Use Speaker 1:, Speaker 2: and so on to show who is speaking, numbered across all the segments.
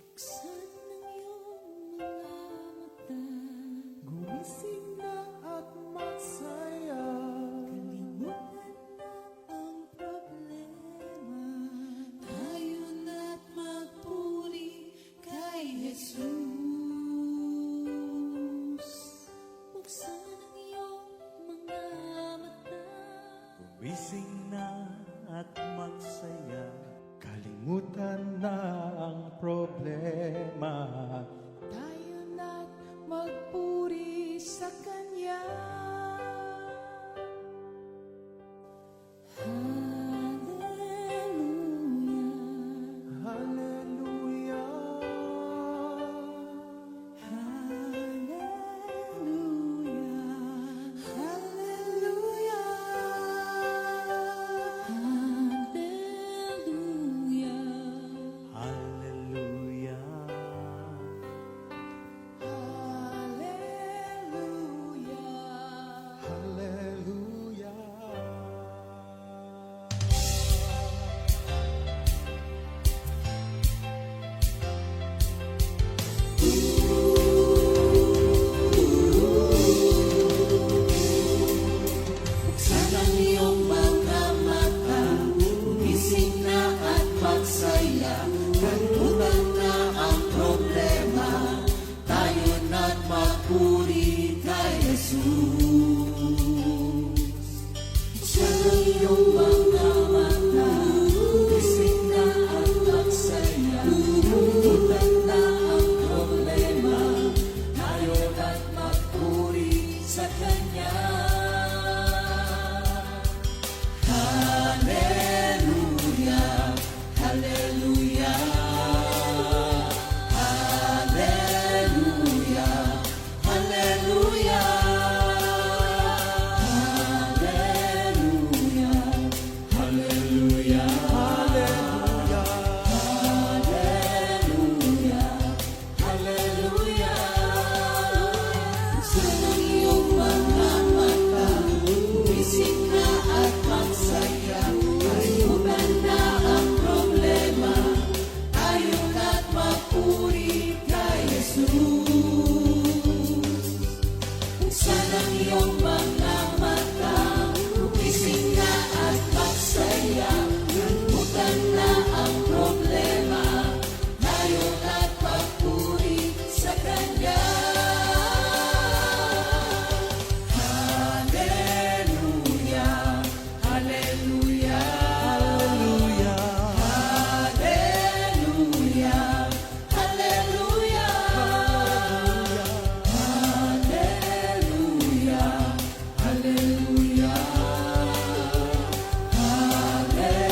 Speaker 1: Buksan ang iyong mga mata,
Speaker 2: Gumising na at magsaya.
Speaker 1: kalimutan na ang problema. Tayo na't magpuri kay Jesus. Buksan ang iyong mga mata,
Speaker 3: Gumising na at magsaya.
Speaker 2: Kalimutan na ang problema.
Speaker 1: tayo na't magpuri sa Kanya. Hallelujah,
Speaker 2: Hallelujah.
Speaker 1: hallelujah, hallelujah,
Speaker 3: Hallelujah.
Speaker 1: hallelujah.
Speaker 2: Hallelujah.
Speaker 1: Buksan ang iyong mga mata, gumising na at magsaya. Kalimutan na ang problema, tayo na't magpuri kay Jesus. Buksan ang iyong mga mata, gumising na at magsaya. Kalimutan na ang problema, tayo na't magpuri sa Kanya. Hallelujah, hallelujah, hallelujah, hallelujah, hallelujah, hallelujah, hallelujah. Buksan ang iyong mga mata, gumising na at magsaya. Kalimutan na ang problema, tayo na't magpuri kay Jesus. Buksan ang iyong mga mata, gumising na at magsaya. Kalimutan na ang problema, tayo na't magpuri sa Kanya. Hallelujah, hallelujah, hallelujah, hallelujah, hallelujah, hallelujah,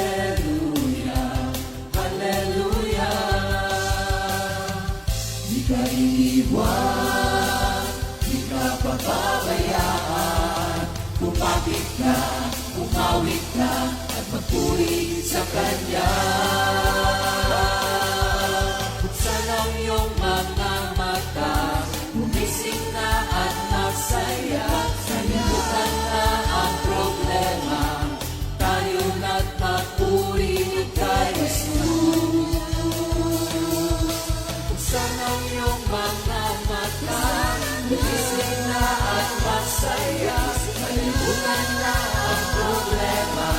Speaker 1: hallelujah, hallelujah. Di ka iiwan, di ka pababayaan. Kumapit ka, umawit ka, at magpuri sa Kanya. Buksan ang iyong mga mata, gumising na at magsaya. Kalimutan na ang problema, tayo na't magpuri kay Jesus. Buksan ang iyong mga mata, gumising na at magsaya. Kalimutan na ang problema,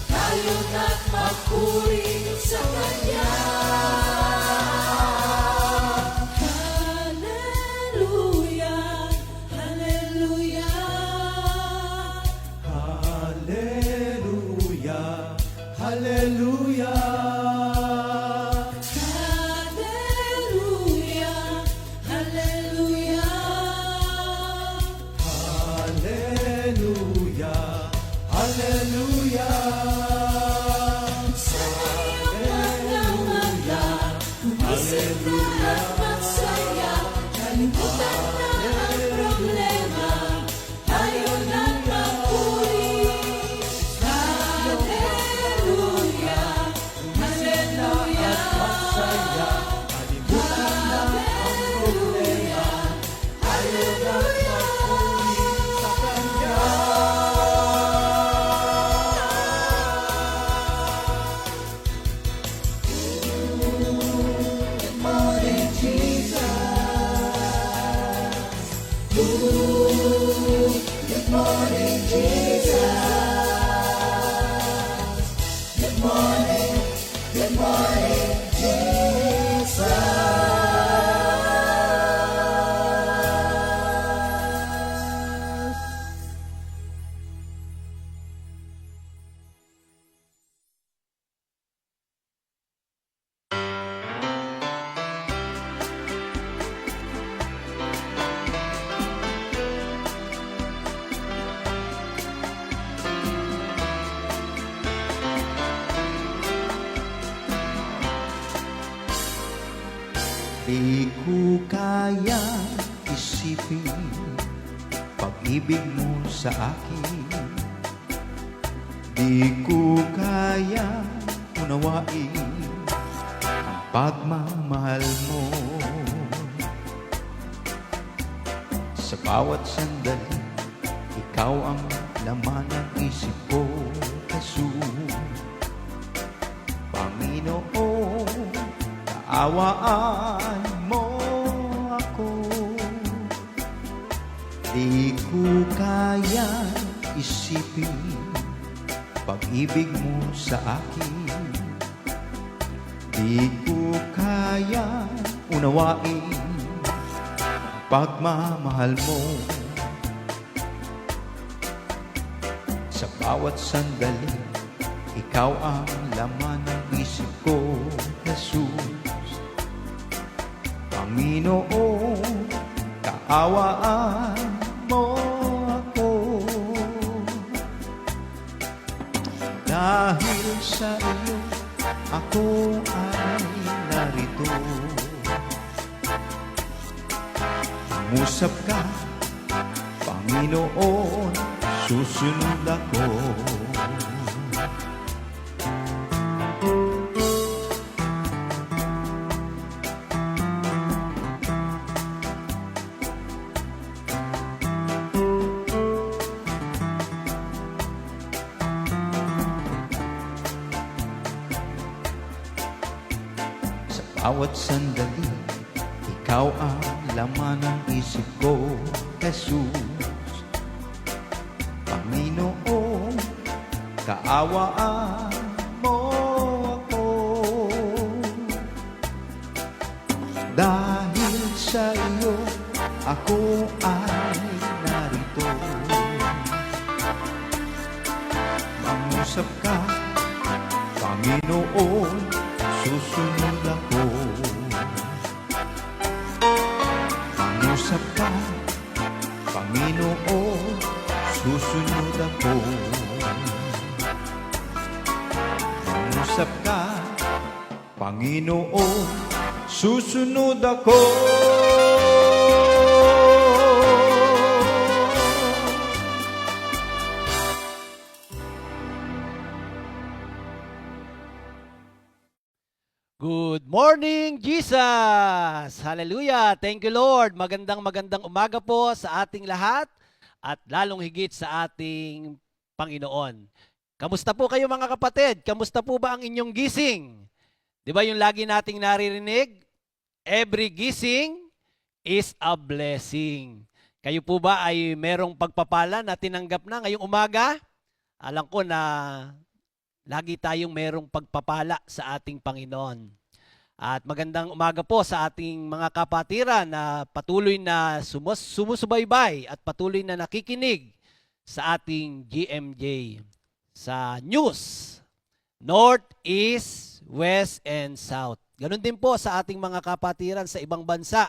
Speaker 1: tayo na't magpuri sa Kanya. Hallelujah, hallelujah,
Speaker 2: Hallelujah. Hallelujah.
Speaker 1: hallelujah, hallelujah.
Speaker 2: Hallelujah. Hallelujah.
Speaker 1: Sa iyong mga mata, gumising na at magsaya. Kalimutan na ang problema, tayo na't magpuri.
Speaker 3: Di ko kaya isipin pag-ibig mo sa akin. Di ko kaya unawain ang pagmamahal mo. Sa bawat sandali, ikaw ang laman ng isip ko, Jesus. Panginoon, kaawaan mo ako. Di ko kaya isipin pag-ibig mo sa akin. Di ko kaya unawain ang pagmamahal mo. Sa bawat sandali, ikaw ang laman ng isip ko, Jesus. Panginoon, kaawaan mo ako. Dahil sa iyo, ako ay narito. Musap ka, Panginoon, susunod ako. Bawat sandali, ikaw ang laman ng isip ko, Jesus. Panginoon, kaawaan mo ako. Dahil sa iyo, ako ay narito. Mangusap ka, Panginoon, susunod ako. Mangusap ka, Panginoon, susunod ako. Mangusap ka, Panginoon, susunod ako.
Speaker 4: Good morning, Jesus! Hallelujah! Thank you, Lord. Magandang umaga po sa ating lahat at lalong higit sa ating Panginoon. Kamusta po kayo mga kapatid? Kamusta po ba ang inyong gising? Di ba yung lagi nating naririnig? Every gising is a blessing. Kayo po ba ay merong pagpapala na tinanggap na ngayong umaga? Alam ko na lagi tayong merong pagpapala sa ating Panginoon. At magandang umaga po sa ating mga kapatiran na patuloy na sumusubaybay at patuloy na nakikinig sa ating GMJ sa news, North, East, West, and South. Ganon din po sa ating mga kapatiran sa ibang bansa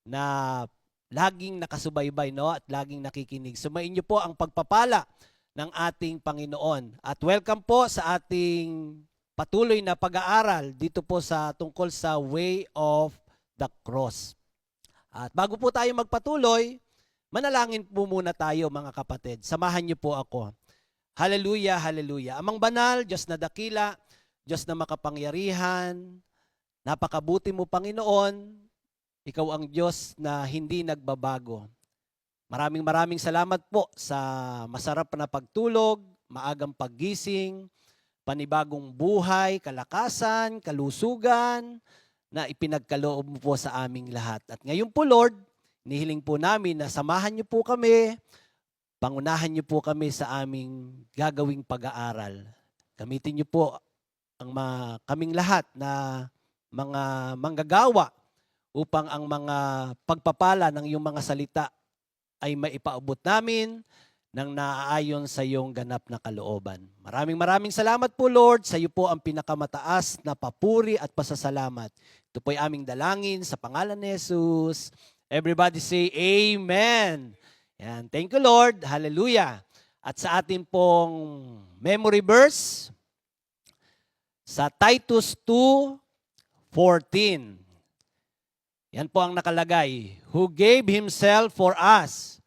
Speaker 4: na laging nakasubaybay, no? At laging nakikinig. Sumain niyo po ang pagpapala ng ating Panginoon. At welcome po sa ating patuloy na pag-aaral dito po sa tungkol sa Way of the Cross. At bago po tayo magpatuloy, manalangin po muna tayo mga kapatid. Samahan niyo po ako. Hallelujah, hallelujah. Amang banal, Diyos na dakila, Diyos na makapangyarihan, napakabuti mo Panginoon, ikaw ang Diyos na hindi nagbabago. Maraming salamat po sa masarap na pagtulog, maagang paggising, panibagong buhay, kalakasan, kalusugan na ipinagkaloob mo po sa aming lahat. At ngayon po Lord, nihiling po namin na samahan niyo po kami, pangunahan niyo po kami sa aming gagawing pag-aaral. Gamitin niyo po kaming lahat na mga manggagawa upang ang mga pagpapala ng iyong mga salita ay maipaabot namin ng naaayon sa iyong ganap na kalooban. Maraming salamat po, Lord. Sa iyo po ang pinakamataas na papuri at pasasalamat. Ito po ay aming dalangin sa pangalan ni Jesus. Everybody say Amen. Yan. Thank you, Lord. Hallelujah. At sa atin pong memory verse, sa Titus 2:14. Yan po ang nakalagay. Who gave himself for us,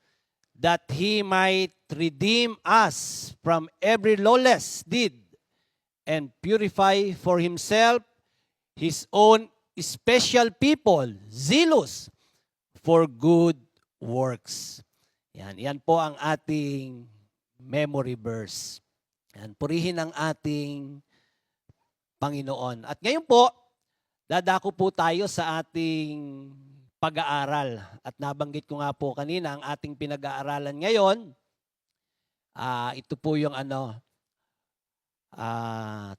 Speaker 4: that he might redeem us from every lawless deed, and purify for himself his own special people, zealous for good works. Yan po ang ating memory verse. Yan, purihin ang ating Panginoon. At ngayon po, dadako po tayo sa ating pag-aaral. At nabanggit ko nga po kanina, ang ating pinag-aaralan ngayon, ito po yung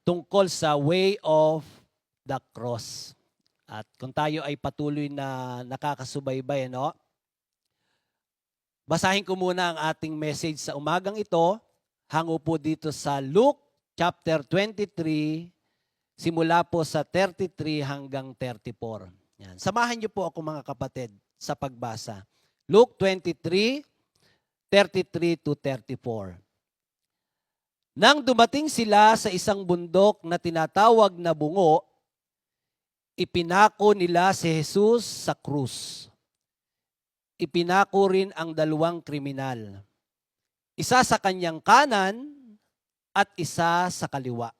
Speaker 4: tungkol sa way of the cross. At kung tayo ay patuloy na nakakasubaybay, basahin ko muna ang ating message sa umagang ito. Hango po dito sa Luke chapter 23, simula po sa 33 hanggang 34. Yan. Samahan niyo po ako mga kapatid sa pagbasa. Luke 23, 33 to 34. Nang dumating sila sa isang bundok na tinatawag na Bungo, ipinako nila si Jesus sa krus. Ipinako rin ang dalawang kriminal. Isa sa kanyang kanan at isa sa kaliwa.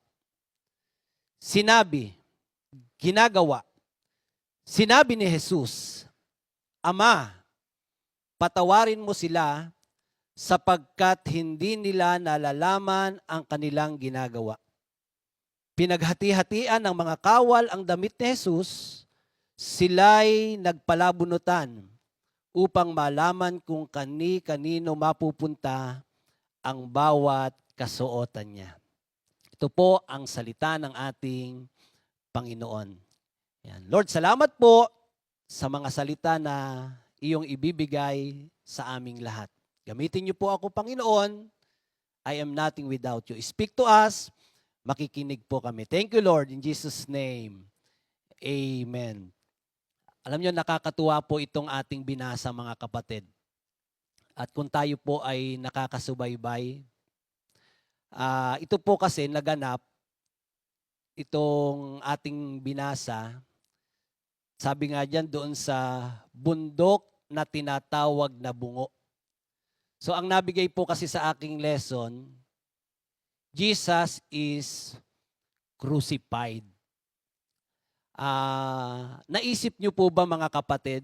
Speaker 4: Sinabi ni Jesus, Ama, patawarin mo sila sapagkat hindi nila nalalaman ang kanilang ginagawa. Pinaghati-hatian ng mga kawal ang damit ni Jesus, sila'y nagpalabunutan upang malaman kung kani-kanino mapupunta ang bawat kasuotan niya. Ito po ang salita ng ating Panginoon. Yan. Lord, salamat po sa mga salita na iyong ibibigay sa aming lahat. Gamitin niyo po ako, Panginoon. I am nothing without you. Speak to us. Makikinig po kami. Thank you, Lord. In Jesus' name, Amen. Alam niyo, nakakatuwa po itong ating binasa, mga kapatid. At kung tayo po ay nakakasubaybay, ito po kasi naganap, itong ating binasa, sabi nga dyan doon sa bundok na tinatawag na Bungo. So ang nabigay po kasi sa aking lesson, Jesus is crucified. Naisip niyo po ba, mga kapatid,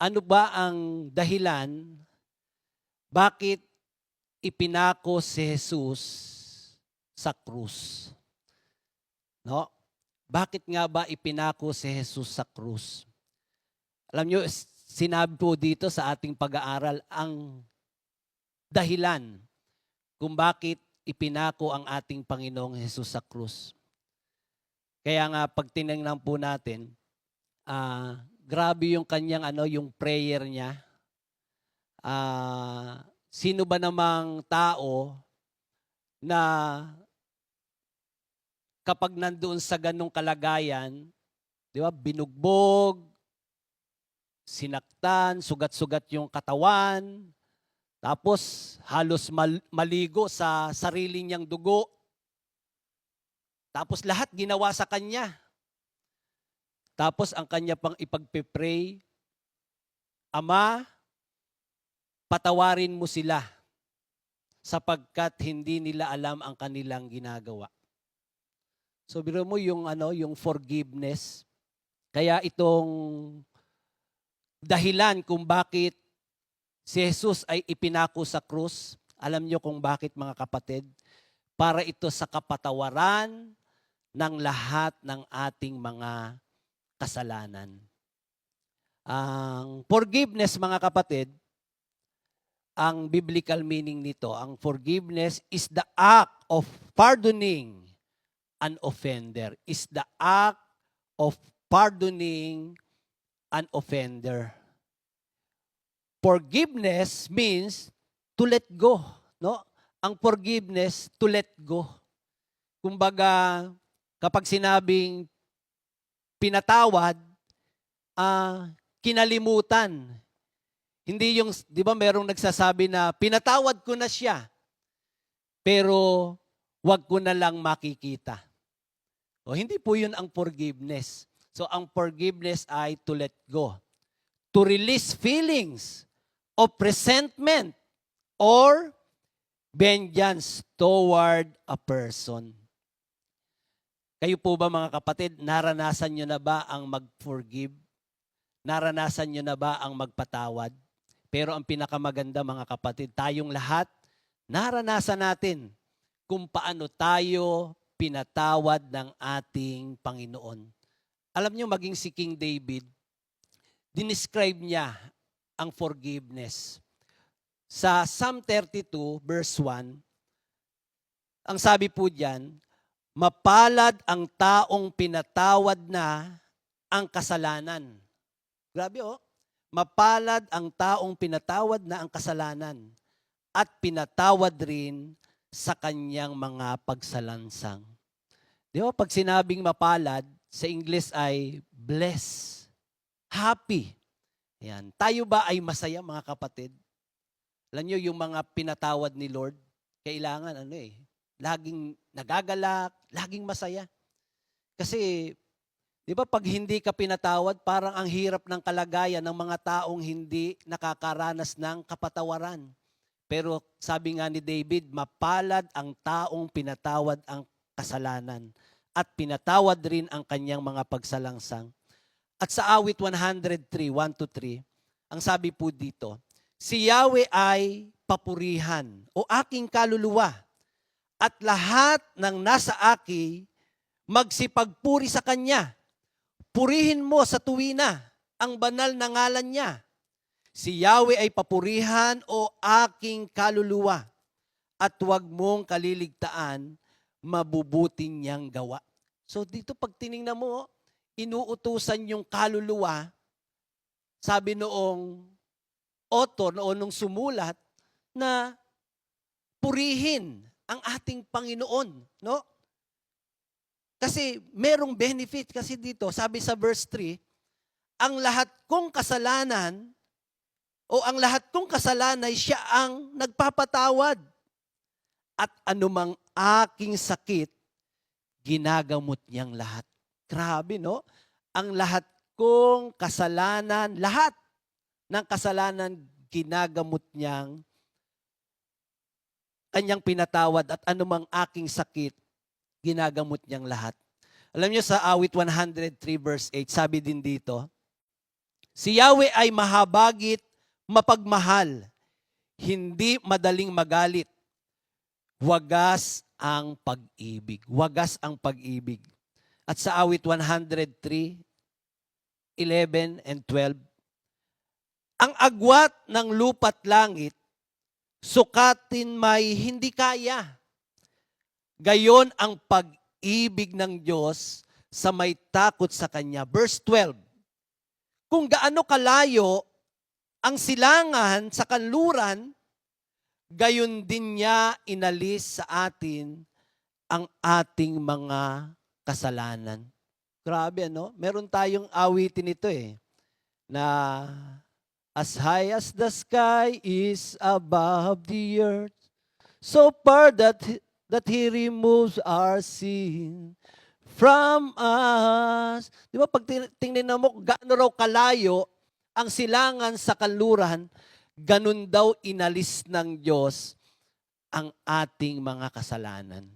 Speaker 4: ano ba ang dahilan bakit ipinako si Jesus sa krus? No? Bakit nga ba ipinako si Jesus sa krus? Alam niyo, sinabi po dito sa ating pag-aaral ang dahilan kung bakit ipinako ang ating Panginoong Jesus sa krus. Kaya nga pag tinignan po natin, grabe yung kanyang yung prayer niya. Sino ba namang tao na kapag nandoon sa ganung kalagayan, di ba, binugbog, sinaktan, sugat-sugat yung katawan, tapos halos maligo sa sarili niyang dugo. Tapos lahat ginawa sa kanya. Tapos ang kanya pang ipagpipray, Ama, patawarin mo sila sapagkat hindi nila alam ang kanilang ginagawa. So biro mo yung yung forgiveness. Kaya itong dahilan kung bakit si Jesus ay ipinako sa krus, alam niyo kung bakit, mga kapatid? Para ito sa kapatawaran ng lahat ng ating mga kasalanan. Ang forgiveness, mga kapatid, ang biblical meaning nito, ang forgiveness is the act of pardoning an offender. Is the act of pardoning an offender. Forgiveness means to let go, no? Ang forgiveness, to let go. Kumbaga, kapag sinabing pinatawad, kinalimutan. Hindi yung, di ba merong nagsasabi na pinatawad ko na siya, pero wag ko na lang makikita. O, hindi po yun ang forgiveness. So, ang forgiveness ay to let go. To release feelings of resentment or vengeance toward a person. Kayo po ba mga kapatid, naranasan nyo na ba ang mag-forgive? Naranasan nyo na ba ang magpatawad? Pero ang pinakamaganda mga kapatid, tayong lahat, naranasan natin kung paano tayo pinatawad ng ating Panginoon. Alam nyo, maging si King David, dinescribe niya ang forgiveness. Sa Psalm 32, verse 1, ang sabi po diyan, mapalad ang taong pinatawad na ang kasalanan. Grabe oh. Mapalad ang taong pinatawad na ang kasalanan at pinatawad rin sa kanyang mga pagsalansang. Di ba? Pag sinabing mapalad, sa English ay bless, happy. Yan. Tayo ba ay masaya mga kapatid? Alam nyo, yung mga pinatawad ni Lord, kailangan laging nagagalak, laging masaya. Kasi, di ba pag hindi ka pinatawad, parang ang hirap ng kalagayan ng mga taong hindi nakakaranas ng kapatawaran. Pero sabi nga ni David, mapalad ang taong pinatawad ang kasalanan at pinatawad rin ang kanyang mga pagsalangsang. At sa awit 103, 1-3, ang sabi po dito, si Yahweh ay papurihan o aking kaluluwa at lahat ng nasa aki magsipagpuri sa Kanya. Purihin mo sa tuwina ang banal na ngalan niya. Si Yahweh ay papurihan o aking kaluluwa at huwag mong kaliligtaan mabubuti niyang gawa. So dito pag tiningnan mo, inuutusan yung kaluluwa, sabi noong author, nung sumulat, na purihin ang ating Panginoon, no? Kasi merong benefit kasi dito, sabi sa verse 3, ang lahat kong kasalanan o ang lahat kong kasalanay siya ang nagpapatawad. At anumang aking sakit, ginagamot niyang lahat. Grabe, no? Ang lahat kong kasalanan, lahat ng kasalanan, ginagamot niyang kanyang pinatawad at anumang aking sakit, ginagamot niyang lahat. Alam niyo sa awit 103 verse 8, sabi din dito, si Yahweh ay mahabagit, mapagmahal, hindi madaling magalit. Wagas ang pag-ibig. Wagas ang pag-ibig. At sa awit 103, 11 and 12, ang agwat ng lupa't langit, sukatin may hindi kaya. Gayon ang pag-ibig ng Diyos sa may takot sa Kanya. Verse 12, kung gaano kalayo ang silangan sa kanluran, gayon din niya inalis sa atin ang ating mga kasalanan. Grabe, ano? Meron tayong awitin ito na as high as the sky is above the earth, so far that He removes our sin from us. Di ba pag tingnan mo, gaano raw kalayo ang silangan sa kanluran, ganun daw inalis ng Diyos ang ating mga kasalanan.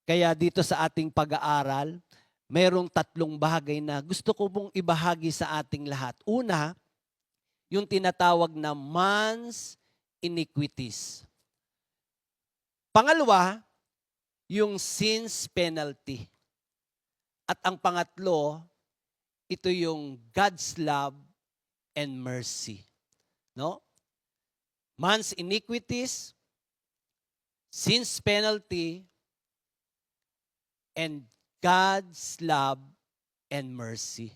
Speaker 4: Kaya dito sa ating pag-aaral, mayroong 3 bagay na gusto ko pong ibahagi sa ating lahat. Una, yung tinatawag na man's iniquities. Pangalawa, yung sin's penalty. At ang pangatlo, ito yung God's love and mercy. No? Man's iniquities, sin's penalty, and God's love and mercy.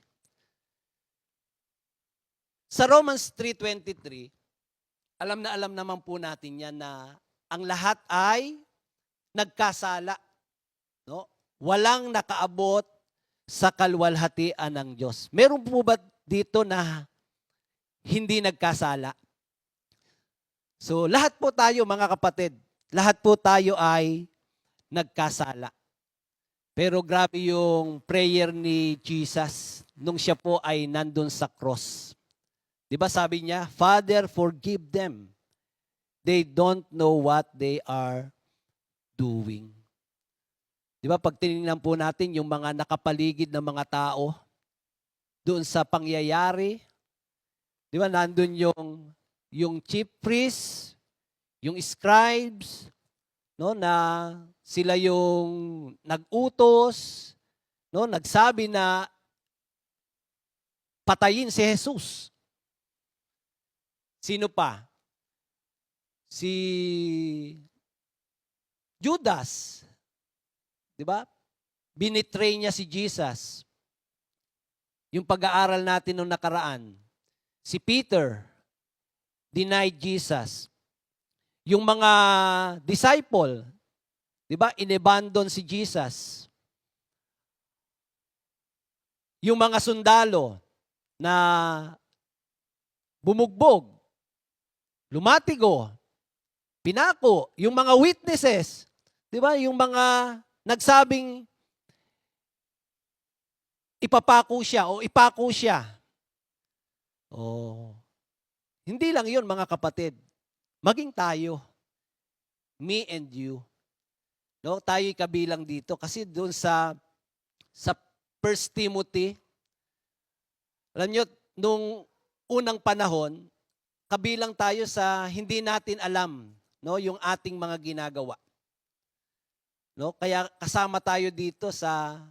Speaker 4: Sa Romans 3:23, alam na alam naman po natin yan na ang lahat ay nagkasala. No? Walang nakaabot sa kalwalhatian ng Diyos. Meron po ba dito na hindi nagkasala? So lahat po tayo mga kapatid, lahat po tayo ay nagkasala. Pero grabe yung prayer ni Jesus nung siya po ay nandun sa cross. Di ba sabi niya, Father, forgive them. They don't know what they are doing. Di ba pag tinignan po natin yung mga nakapaligid na mga tao doon sa pangyayari, di ba nandun yung chief priest, yung scribes, no, na sila yung nag-utos, no, nagsabi na patayin si Jesus. Sino pa? Si Judas. 'Di ba? Binitray niya si Jesus. Yung pag-aaral natin nung nakaraan. Si Peter denied Jesus. Yung mga disciple, 'di ba? Inabandon si Jesus. Yung mga sundalo na bumugbog, lumatigo, pinako, yung mga witnesses, 'di ba? Yung mga nagsabing ipapako siya o ipako siya. Oh. Hindi lang 'yun mga kapatid. Maging tayo. Me and you. No, tayo'y kabilang dito kasi doon sa 1 Timothy, alam niyo nung unang panahon, kabilang tayo sa hindi natin alam, no, yung ating mga ginagawa. No, kaya kasama tayo dito sa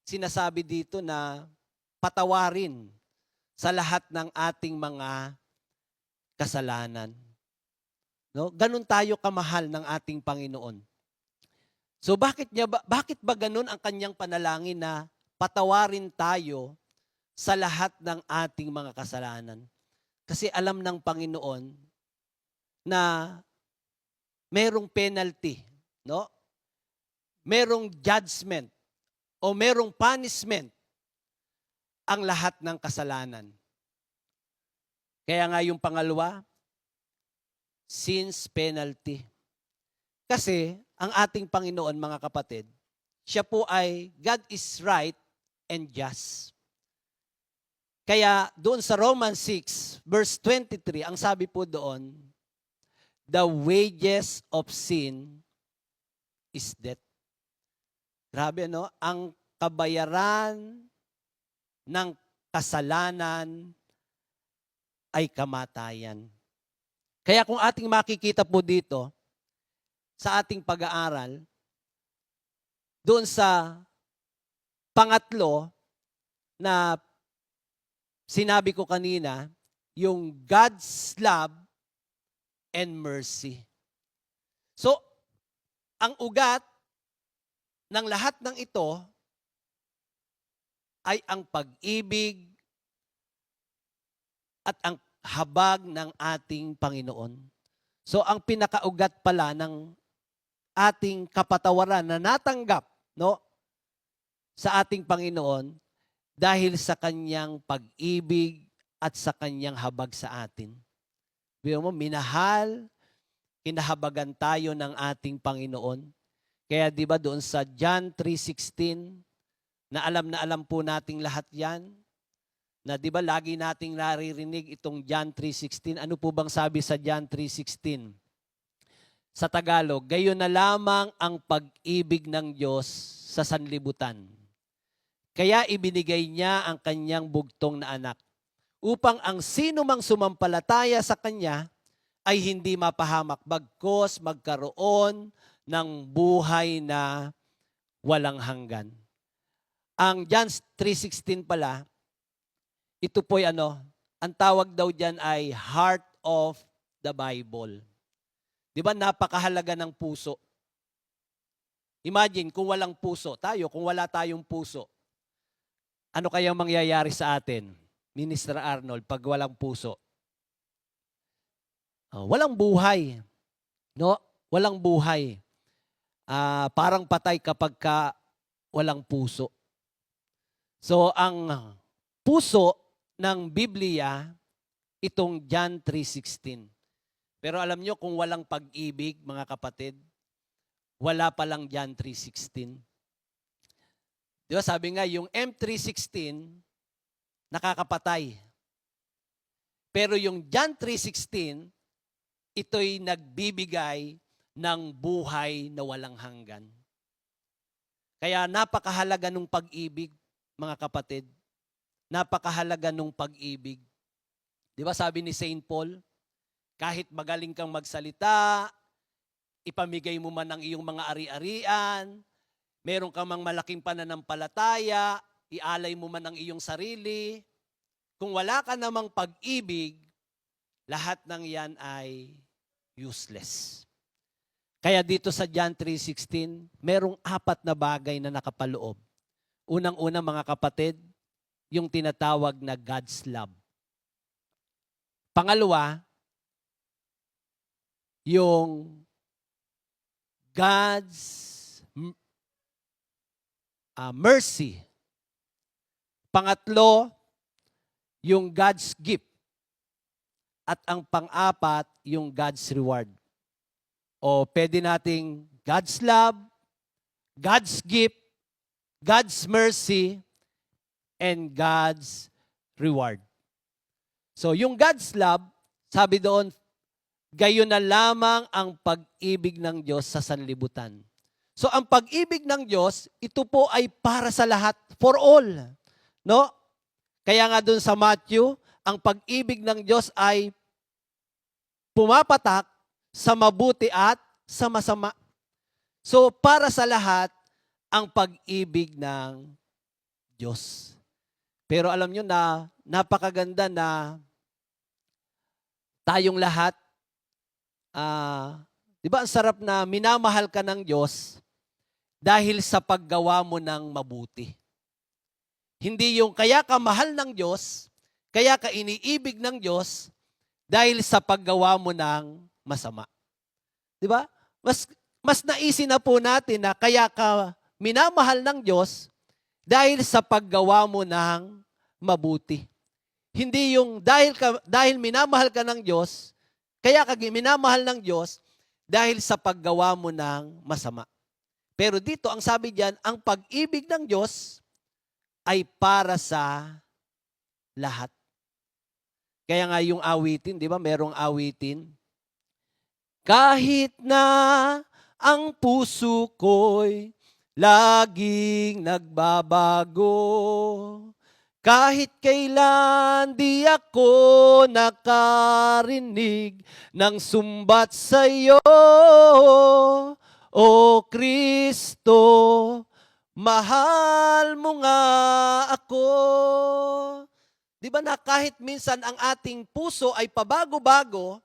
Speaker 4: sinasabi dito na patawarin sa lahat ng ating mga kasalanan. No, ganun tayo kamahal ng ating Panginoon. So bakit ba ganun ang kanyang panalangin na patawarin tayo sa lahat ng ating mga kasalanan? Kasi alam ng Panginoon na merong penalty, no? Merong judgment o merong punishment ang lahat ng kasalanan. Kaya nga yung pangalawa, sins penalty. Kasi ang ating Panginoon, mga kapatid, siya po ay God is right and just. Kaya doon sa Romans 6, verse 23, ang sabi po doon, the wages of sin is death. Grabe, no? Ang kabayaran ng kasalanan ay kamatayan. Kaya kung ating makikita po dito, sa ating pag-aaral, doon sa pangatlo na sinabi ko kanina, yung God's love and mercy. So, ang ugat ng lahat ng ito ay ang pag-ibig at ang habag ng ating Panginoon. So, ang pinakaugat pala ng ating kapatawaran na natanggap, no, sa ating Panginoon dahil sa kanyang pag-ibig at sa kanyang habag sa atin. Biro mo, minahal, kinahabagan tayo ng ating Panginoon. Kaya 'di ba doon sa John 3:16, na alam po nating lahat 'yan, na 'di ba lagi nating naririnig itong John 3:16. Ano po bang sabi sa John 3:16? Sa Tagalog, gayon na lamang ang pag-ibig ng Diyos sa sanlibutan. Kaya ibinigay niya ang kanyang bugtong na anak, upang ang sino mang sumampalataya sa kanya ay hindi mapahamak, bagkos magkaroon ng buhay na walang hanggan. Ang John 3:16 pala, ito po'y ang tawag daw diyan ay heart of the Bible. Di ba napakahalaga ng puso? Imagine kung walang puso. Kung wala tayong puso, ano kaya mangyayari sa atin, Minister Arnold, pag walang puso? Walang buhay. No? Walang buhay. Parang patay kapag walang puso. So, ang puso ng Biblia, itong John 3:16. Pero alam nyo, kung walang pag-ibig, mga kapatid, wala palang John 3:16. Di ba sabi nga, yung M3:16, nakakapatay. Pero yung John 3:16, ito'y nagbibigay ng buhay na walang hanggan. Kaya napakahalaga ng pag-ibig, mga kapatid. Napakahalaga ng pag-ibig. Di ba sabi ni Saint Paul, kahit magaling kang magsalita, ipamigay mo man ang iyong mga ari-arian, meron ka mang malaking pananampalataya, ialay mo man ang iyong sarili, kung wala ka namang pag-ibig, lahat ng yan ay useless. Kaya dito sa John 3:16, merong 4 na bagay na nakapaloob. Unang-una, mga kapatid, yung tinatawag na God's love. Pangalawa, yung God's mercy. Pangatlo, yung God's gift. At ang pang-apat, yung God's reward. O pwede nating God's love, God's gift, God's mercy, and God's reward. So yung God's love, sabi doon, gayon na lamang ang pag-ibig ng Diyos sa sanlibutan. So ang pag-ibig ng Diyos, ito po ay para sa lahat, for all. No? Kaya nga doon sa Matthew, ang pag-ibig ng Diyos ay pumapatak sa mabuti at sa masama. So para sa lahat, ang pag-ibig ng Diyos. Pero alam nyo na, napakaganda na tayong lahat, di ba ang sarap na minamahal ka ng Diyos dahil sa paggawa mo ng mabuti. Hindi yung kaya ka mahal ng Diyos, kaya ka iniibig ng Diyos dahil sa paggawa mo ng masama. Di ba? Mas naisin na po natin na kaya ka minamahal ng Diyos dahil sa paggawa mo ng mabuti. Hindi yung dahil minamahal ka ng Diyos, kaya ka minamahal ng Diyos dahil sa paggawa mo ng masama. Pero dito, ang sabi diyan, ang pag-ibig ng Diyos ay para sa lahat. Kaya nga yung awitin, di ba? Merong awitin. Kahit na ang puso ko'y laging nagbabago, kahit kailan di ako nakarinig ng sumbat sa iyo, O Kristo, mahal mo nga ako. Di ba na kahit minsan ang ating puso ay pabago-bago,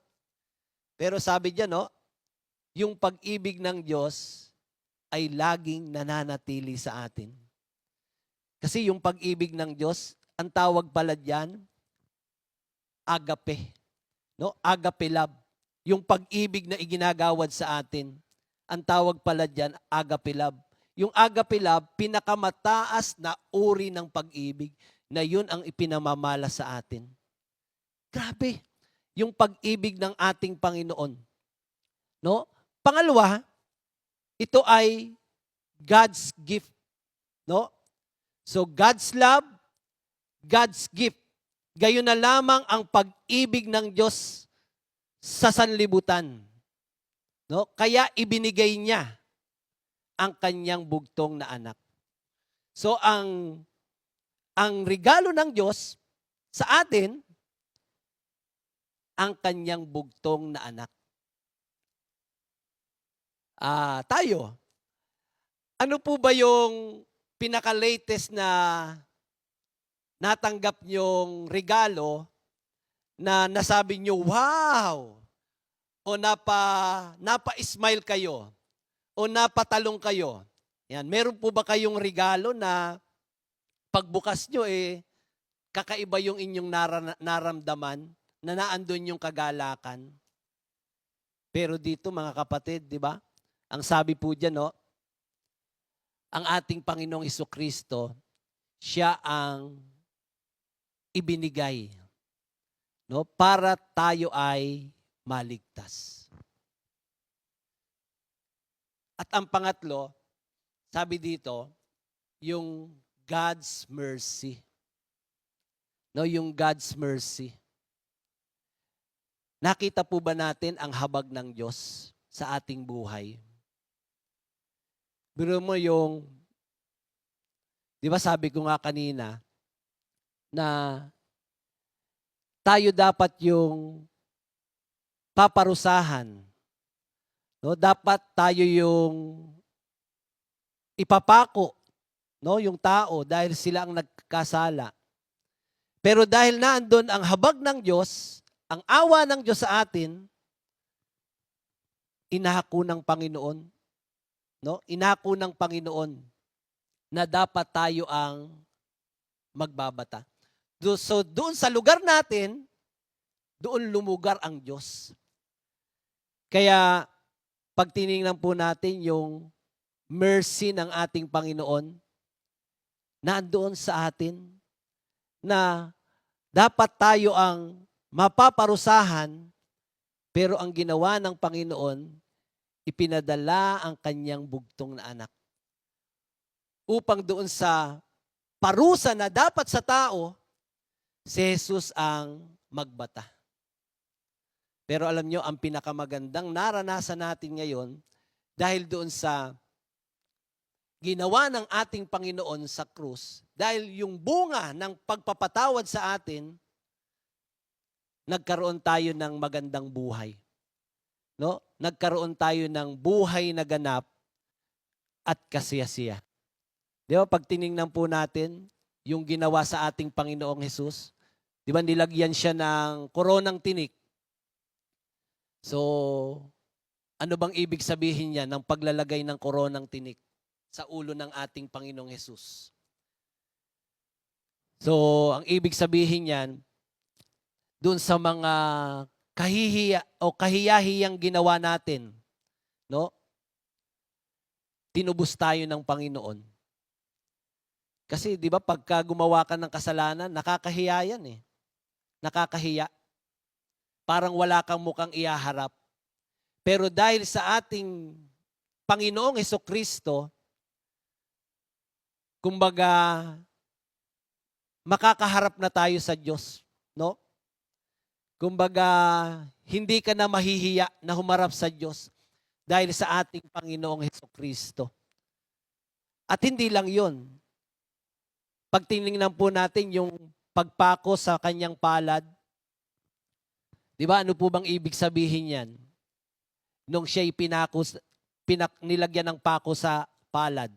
Speaker 4: pero sabi diyan, no, yung pag-ibig ng Diyos ay laging nananatili sa atin. Kasi yung pag-ibig ng Diyos, ang tawag pala diyan, agape. No? Agape love. Yung pag-ibig na iginagawad sa atin, ang tawag pala diyan, agape love. Yung agape love, pinakamataas na uri ng pag-ibig na yun ang ipinamamala sa atin. Grabe, yung pag-ibig ng ating Panginoon. No? Pangalawa, ito ay God's gift. No? So God's love, God's gift. Gayon na lamang ang pag-ibig ng Diyos sa sanlibutan. No? Kaya ibinigay niya ang kanyang bugtong na anak. So ang regalo ng Diyos sa atin, ang kanyang bugtong na anak. Tayo, ano po ba yung pinaka-latest na natanggap nyong regalo na nasabi nyo, wow! O napa-smile kayo? o napatalong kayo? Yan, meron po ba kayong regalo na pagbukas nyo kakaiba yung inyong naramdaman na naandun yung kagalakan? Pero dito mga kapatid, di ba? Ang sabi po dyan, no? Ang ating Panginoong Hesukristo, siya ang ibinigay, no? Para tayo ay maligtas. At ang pangatlo, sabi dito, yung God's mercy. No, yung God's mercy. Nakita po ba natin ang habag ng Diyos sa ating buhay? Biro mo yung, di ba sabi ko nga kanina, na tayo dapat yung paparusahan. No, dapat tayo yung ipapako, no, yung tao dahil sila ang nagkasala. Pero dahil naandun ang habag ng Diyos, ang awa ng Diyos sa atin, inahako ng Panginoon, no? Inahako ng Panginoon na dapat tayo ang magbabata. So doon sa lugar natin, doon lumugar ang Diyos. Kaya pag tiningnan po natin yung mercy ng ating Panginoon, nandoon sa atin na dapat tayo ang mapaparusahan, pero ang ginawa ng Panginoon, ipinadala ang kanyang bugtong na anak. Upang doon sa parusa na dapat sa tao, si Jesus ang magbata. Pero alam nyo, ang pinakamagandang naranasan natin ngayon, dahil doon sa ginawa ng ating Panginoon sa krus, dahil yung bunga ng pagpapatawad sa atin, nagkaroon tayo ng magandang buhay. No? Nagkaroon tayo ng buhay na ganap at kasiyasiya. Di ba, pag tiningnan po natin yung ginawa sa ating Panginoong Hesus, di ba nilagyan siya ng koronang tinik? So, ano bang ibig sabihin niya ng paglalagay ng koronang tinik sa ulo ng ating Panginoong Hesus? So, ang ibig sabihin niyan, doon sa mga kahiyahiyang ginawa natin, no? Tinubos tayo ng Panginoon. Kasi 'di ba pagka gumawa ka ng kasalanan, nakakahiya yan eh. Nakakahiya. Parang wala kang mukhang ihaharap. Pero dahil sa ating Panginoong Hesukristo, kumbaga makakaharap na tayo sa Diyos, no? Kumbaga, hindi ka na mahihiya na humarap sa Diyos dahil sa ating Panginoong Hesukristo. At hindi lang yun. Pag tinignan po natin yung pagpako sa kanyang palad, di ba, ano po bang ibig sabihin yan? Nung siya'y nilagyan ng pako sa palad.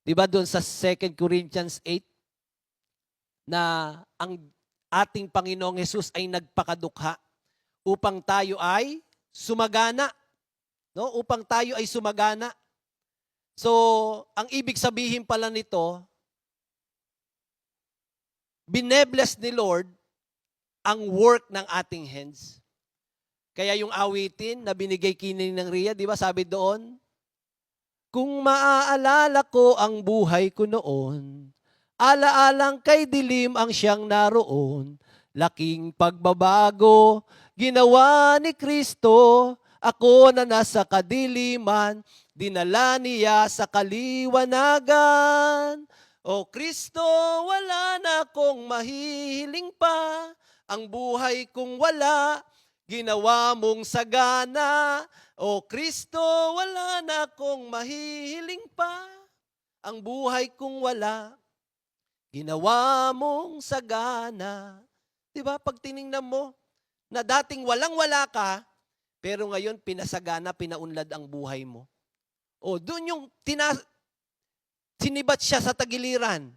Speaker 4: Di ba doon sa 2 Corinthians 8, na ang ating Panginoong Hesus ay nagpakadukha upang tayo ay sumagana. No? Upang tayo ay sumagana. So, ang ibig sabihin pala nito, binebless ni Lord ang work ng ating hands. Kaya yung awitin na binigay kini ng Ria, di ba sabi doon, kung maaalala ko ang buhay ko noon, alaalang kay dilim ang siyang naroon. Laking pagbabago, ginawa ni Kristo. Ako na nasa kadiliman, dinala niya sa kaliwanagan. O Kristo, wala na akong mahihiling pa. Ang buhay kong wala, ginawa mong sagana. O Kristo, wala na akong mahihiling pa. Ang buhay kong wala, ginawa mong sagana. Diba? Pag tiningnan mo, na dating walang-wala ka, pero ngayon pinasagana, pinaunlad ang buhay mo. O, doon yung sinibat siya sa tagiliran.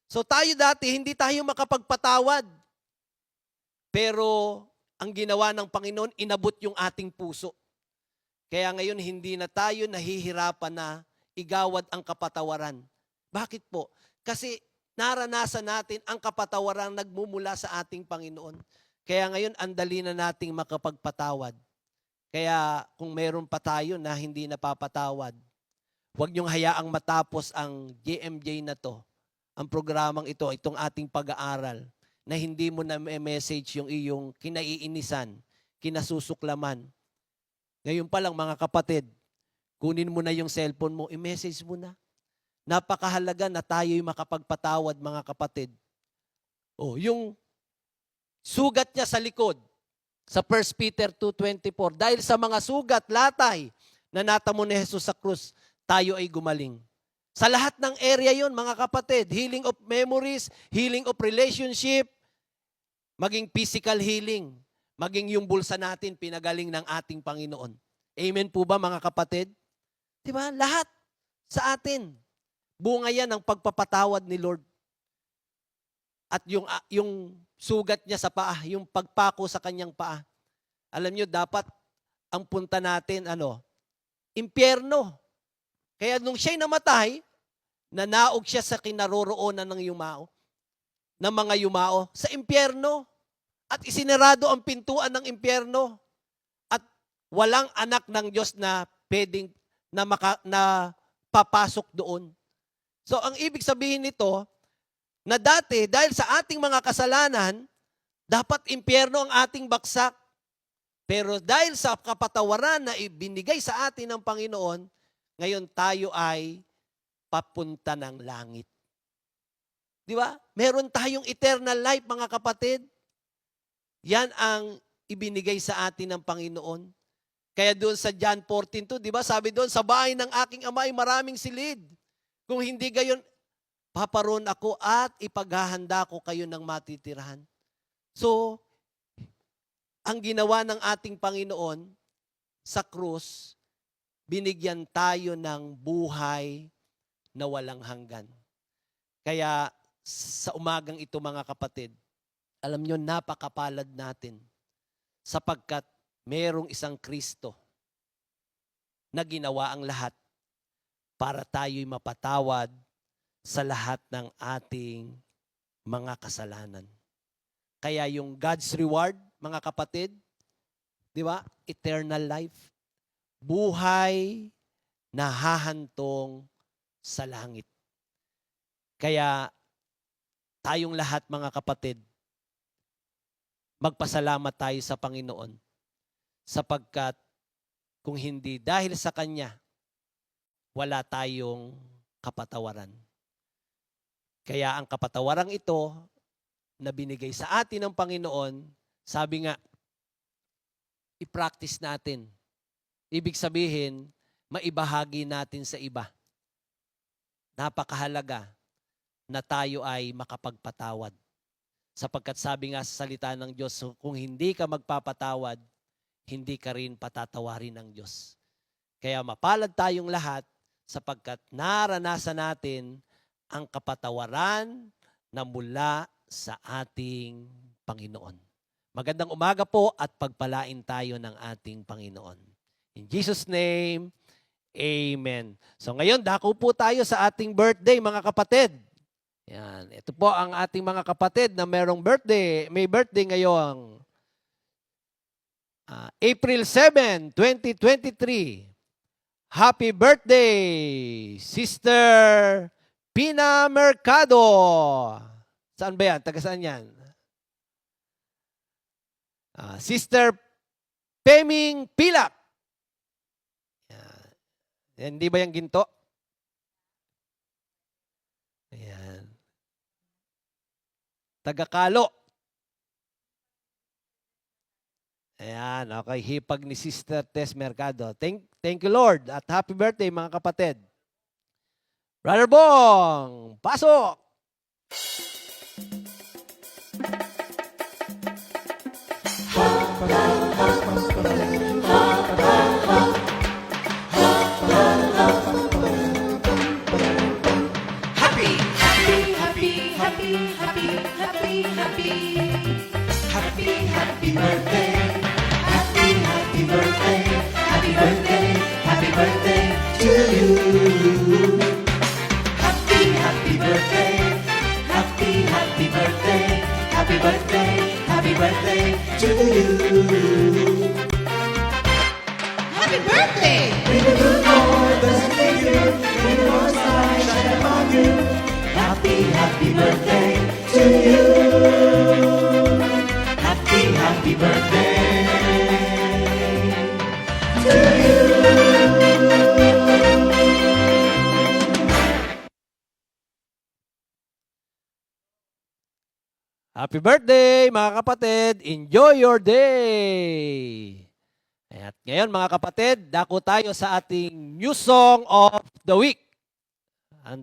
Speaker 4: So tayo dati, hindi tayo makapagpatawad. Pero ang ginawa ng Panginoon, inabot yung ating puso. Kaya ngayon hindi na tayo nahihirapan na igawad ang kapatawaran. Bakit po? Kasi naranasan natin ang kapatawaran nagmumula sa ating Panginoon. Kaya ngayon ang dali na nating makapagpatawad. Kaya kung meron pa tayo na hindi napapatawad, huwag niyong hayaang matapos ang GMJ na to, ang programang ito, itong ating pag-aaral, na hindi mo na message yung iyong kinaiinisan, kinasusuklaman. Ngayon pa lang mga kapatid, kunin mo na yung cellphone mo, i-message mo na. Napakahalaga na tayo'y makapagpatawad mga kapatid. Oh, yung sugat niya sa likod, sa 1 Peter 2:24, dahil sa mga sugat, latay, na natamo ni Jesus sa krus, tayo ay gumaling. Sa lahat ng area yon mga kapatid, healing of memories, healing of relationship, maging physical healing, maging yung bulsa natin pinagaling ng ating Panginoon. Amen po ba mga kapatid? Diba? Lahat sa atin. Bunga yan ng pagpapatawad ni Lord. At yung sugat niya sa paa, yung pagpako sa kanyang paa. Alam niyo, dapat ang punta natin, impyerno. Kaya nung siya'y namatay, nanaog siya sa kinaroroonan ng yumao, ng mga yumao, sa impyerno. At isinarado ang pintuan ng impyerno. At walang anak ng Diyos na pwedeng na papasok doon. So ang ibig sabihin nito, na dati, dahil sa ating mga kasalanan, dapat impyerno ang ating baksak. Pero dahil sa kapatawaran na ibinigay sa atin ng Panginoon, ngayon tayo ay papunta ng langit. Di ba? Meron tayong eternal life, mga kapatid. Yan ang ibinigay sa atin ng Panginoon. Kaya doon sa John 14:2, di ba? Sabi doon, sa bahay ng aking ama ay maraming silid. Kung hindi gayon, paparoon ako at ipaghahanda ko kayo ng matitirahan. So, ang ginawa ng ating Panginoon sa krus, binigyan tayo ng buhay na walang hanggan. Kaya sa umagang ito mga kapatid, alam nyo, napakapalad natin sapagkat merong isang Kristo na ginawa ang lahat para tayo'y mapatawad sa lahat ng ating mga kasalanan. Kaya yung God's reward, mga kapatid, di ba? Eternal life. Buhay na hahantong sa langit. Kaya tayong lahat, mga kapatid, magpasalamat tayo sa Panginoon sapagkat kung hindi dahil sa Kanya, wala tayong kapatawaran. Kaya ang kapatawarang ito na binigay sa atin ng Panginoon, sabi nga, i-practice natin. Ibig sabihin, maibahagi natin sa iba. Napakahalaga na tayo ay makapagpatawad. Sapagkat sabi nga sa salita ng Diyos, kung hindi ka magpapatawad, hindi ka rin patatawarin ng Diyos. Kaya mapalad tayong lahat sapagkat naranasan natin ang kapatawaran na mula sa ating Panginoon. Magandang umaga po at pagpalain tayo ng ating Panginoon. In Jesus' name, Amen. So ngayon, dako po tayo sa ating birthday, mga kapatid. Yan. Ito po ang ating mga kapatid na merong birthday. May birthday ngayong April 7, 2023. Happy birthday, Sister Pina Mercado. Saan ba yan? Taga saan yan? Sister Peming Pilak. Yan. Hindi ba yung ginto? Ayan. Taga-Kalo. Ayan, okay. Hipag ni Sister Tess Mercado. Thank you, Lord. At happy birthday, mga kapatid. Brother Bong, pasok!
Speaker 1: Happy, happy, happy, happy, happy, happy, happy. Happy, happy birthday. Happy, happy birthday. Happy birthday birthday, happy birthday, happy birthday, happy birthday to you.
Speaker 5: Happy birthday!
Speaker 1: May the good Lord bless you, may the Lord's light shine upon you. Happy birthday to you. Happy birthday to you.
Speaker 4: Happy birthday mga kapatid! Enjoy your day! At ngayon mga kapatid, dako tayo sa ating new song of the week. Ang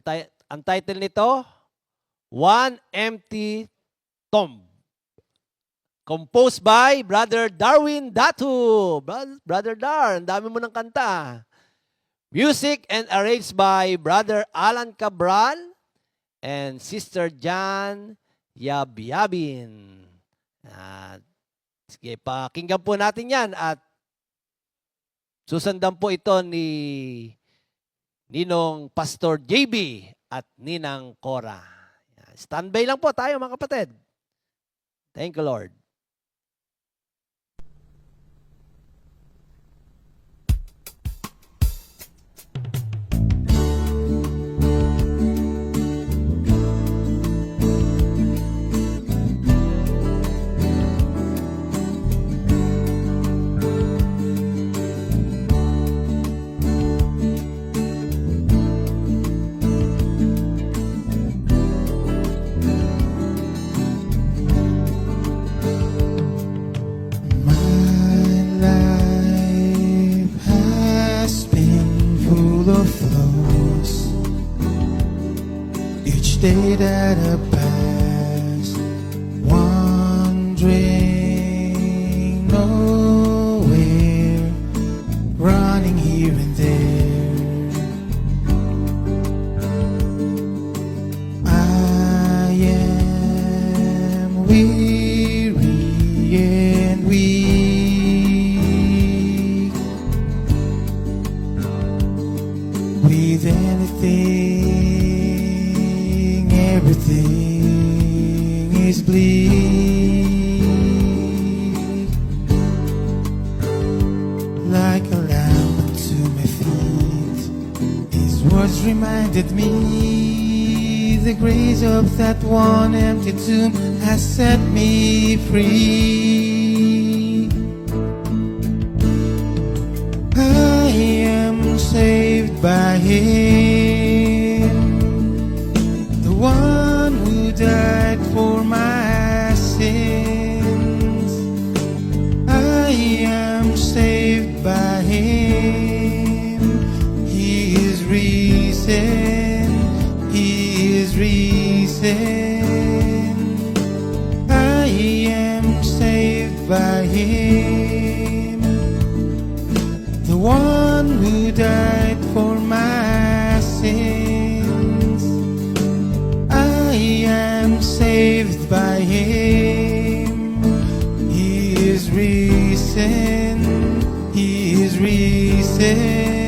Speaker 4: title nito, One Empty Tomb. Composed by Brother Darwin Datu. Brother Dar, ang dami mo ng kanta. Music and arranged by Brother Alan Cabral and Sister Jan Yabyabin. Sige, pakinggan po natin yan at susundan po ito ni Ninong Pastor JB at Ninang Cora. Standby lang po tayo mga kapatid. Thank you, Lord.
Speaker 2: Day that I pass, wandering nowhere, running here and there. I am weary and weak with everything is bleak, like a lamp to my feet. His words reminded me the grace of that one empty tomb has set me free. I am saved by Him, the one who died for my sins. I am saved by Him. He is risen. He is risen. I am saved by Him, the one who died for my sins. I am saved by Him. He is risen. He is risen.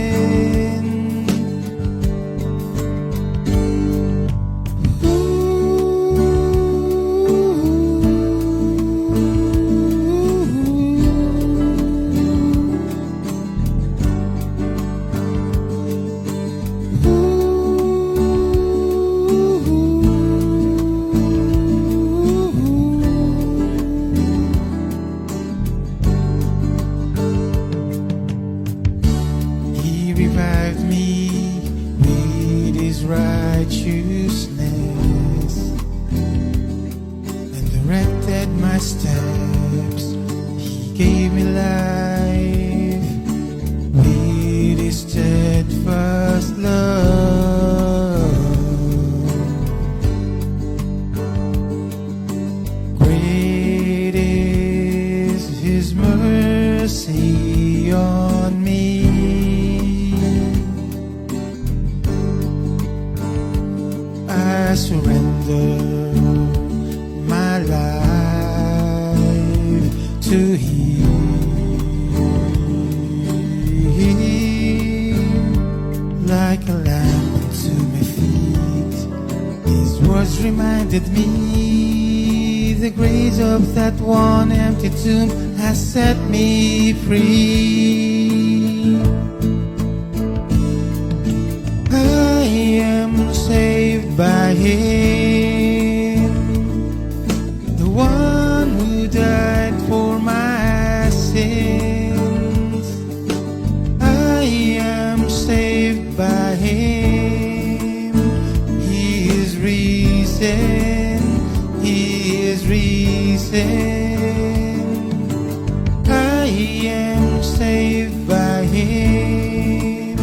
Speaker 2: Righteousness and directed my steps. He gave me life with His steadfast love. Great is His mercy on me. I surrender my life to Him, like a lamp to my feet. words reminded me the grace of that one empty tomb has set me free. I am saved by Him, the one who died for my sins. I am saved by Him. He is risen. He is risen. I am saved by Him,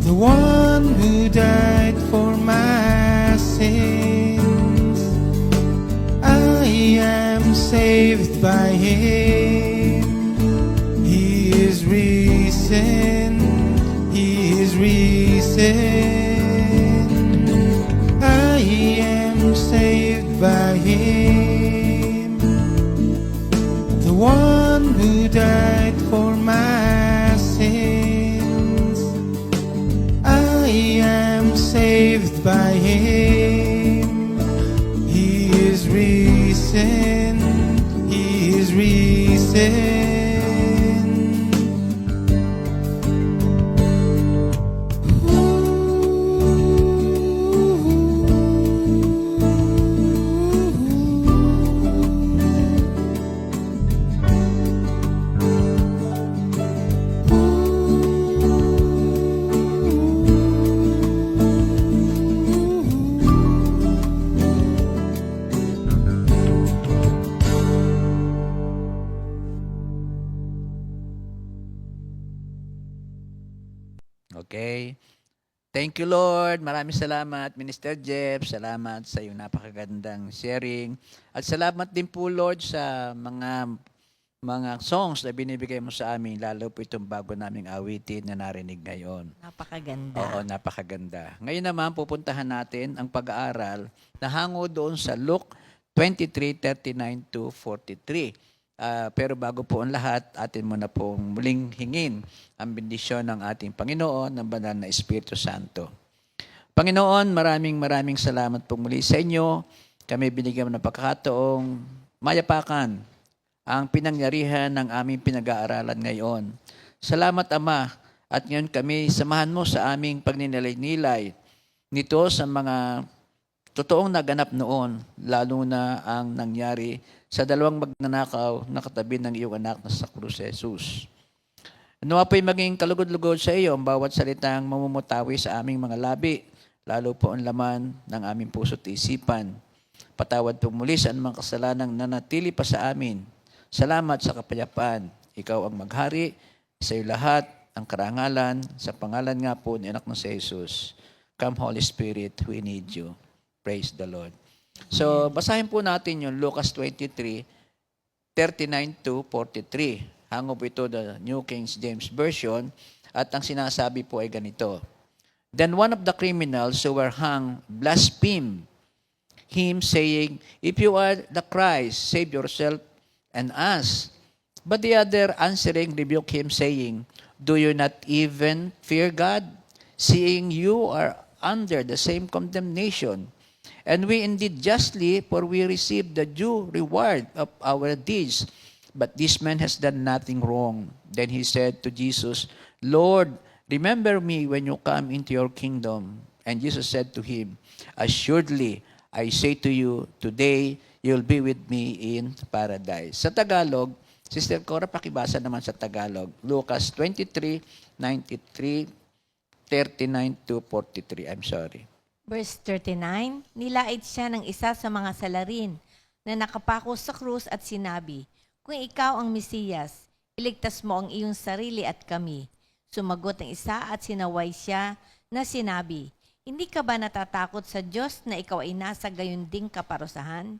Speaker 2: the one who died for my sins. I am saved by Him. He is risen. He is risen. I am saved by Him, the one who died for my sins. I am saved by Him. He is risen. He is risen.
Speaker 6: Okay. Thank you, Lord. Maraming salamat, Minister Jeff. Salamat sa iyong napakagandang sharing. At salamat din po, Lord, sa mga songs na binibigay mo sa amin, lalo po itong bago naming awitin na narinig ngayon.
Speaker 5: Napakaganda.
Speaker 6: Oo, napakaganda. Ngayon naman, pupuntahan natin ang pag-aaral na hango doon sa Luke 23:39-43. Pero bago po ang lahat, atin muna pong muling hingin ang bendisyon ng ating Panginoon, ng Banal na Espiritu Santo. Panginoon, maraming salamat po muli sa inyo. Kami binigyan ng pagkakataong mayapakan ang pinangyarihan ng aming pinag-aaralan ngayon. Salamat, Ama, at ngayon kami samahan mo sa aming pagninilay-nilay nito sa mga totoong naganap noon, lalo na ang nangyari sa dalawang magnanakaw na katabi ng iyong anak na sa krus, Jesus. Nawa po'y maging kalugod-lugod sa iyo ang bawat salitang mamumutawi sa aming mga labi, lalo po ang laman ng aming puso't isipan. Patawad po muli sa anumang kasalanang nanatili pa sa amin. Salamat sa kapayapaan. Ikaw ang maghari, sa iyo lahat ang karangalan, sa pangalan nga po ni anak ng si Jesus. Come Holy Spirit, we need you. Praise the Lord. So, basahin po natin yung Lucas 23:39-43. Hango po ito the New King James Version. At ang sinasabi po ay ganito. Then one of the criminals who were hung blasphemed him, saying, "If you are the Christ, save yourself and us." But the other answering rebuked him, saying, "Do you not even fear God, seeing you are under the same condemnation? And we indeed justly, for we receive the due reward of our deeds. But this man has done nothing wrong." Then he said to Jesus, "Lord, remember me when you come into your kingdom." And Jesus said to him, "Assuredly, I say to you, today you'll be with me in paradise." Sa Tagalog, Sister Cora, pakibasa naman sa Tagalog. Lucas 23:39-43. I'm sorry.
Speaker 5: Verse 39, nilait siya ng isa sa mga salarin na nakapako sa krus at sinabi, "Kung ikaw ang Mesiyas, iligtas mo ang iyong sarili at kami." Sumagot ang isa at sinaway siya na sinabi, "Hindi ka ba natatakot sa Diyos na ikaw ay nasa gayon ding kaparusahan?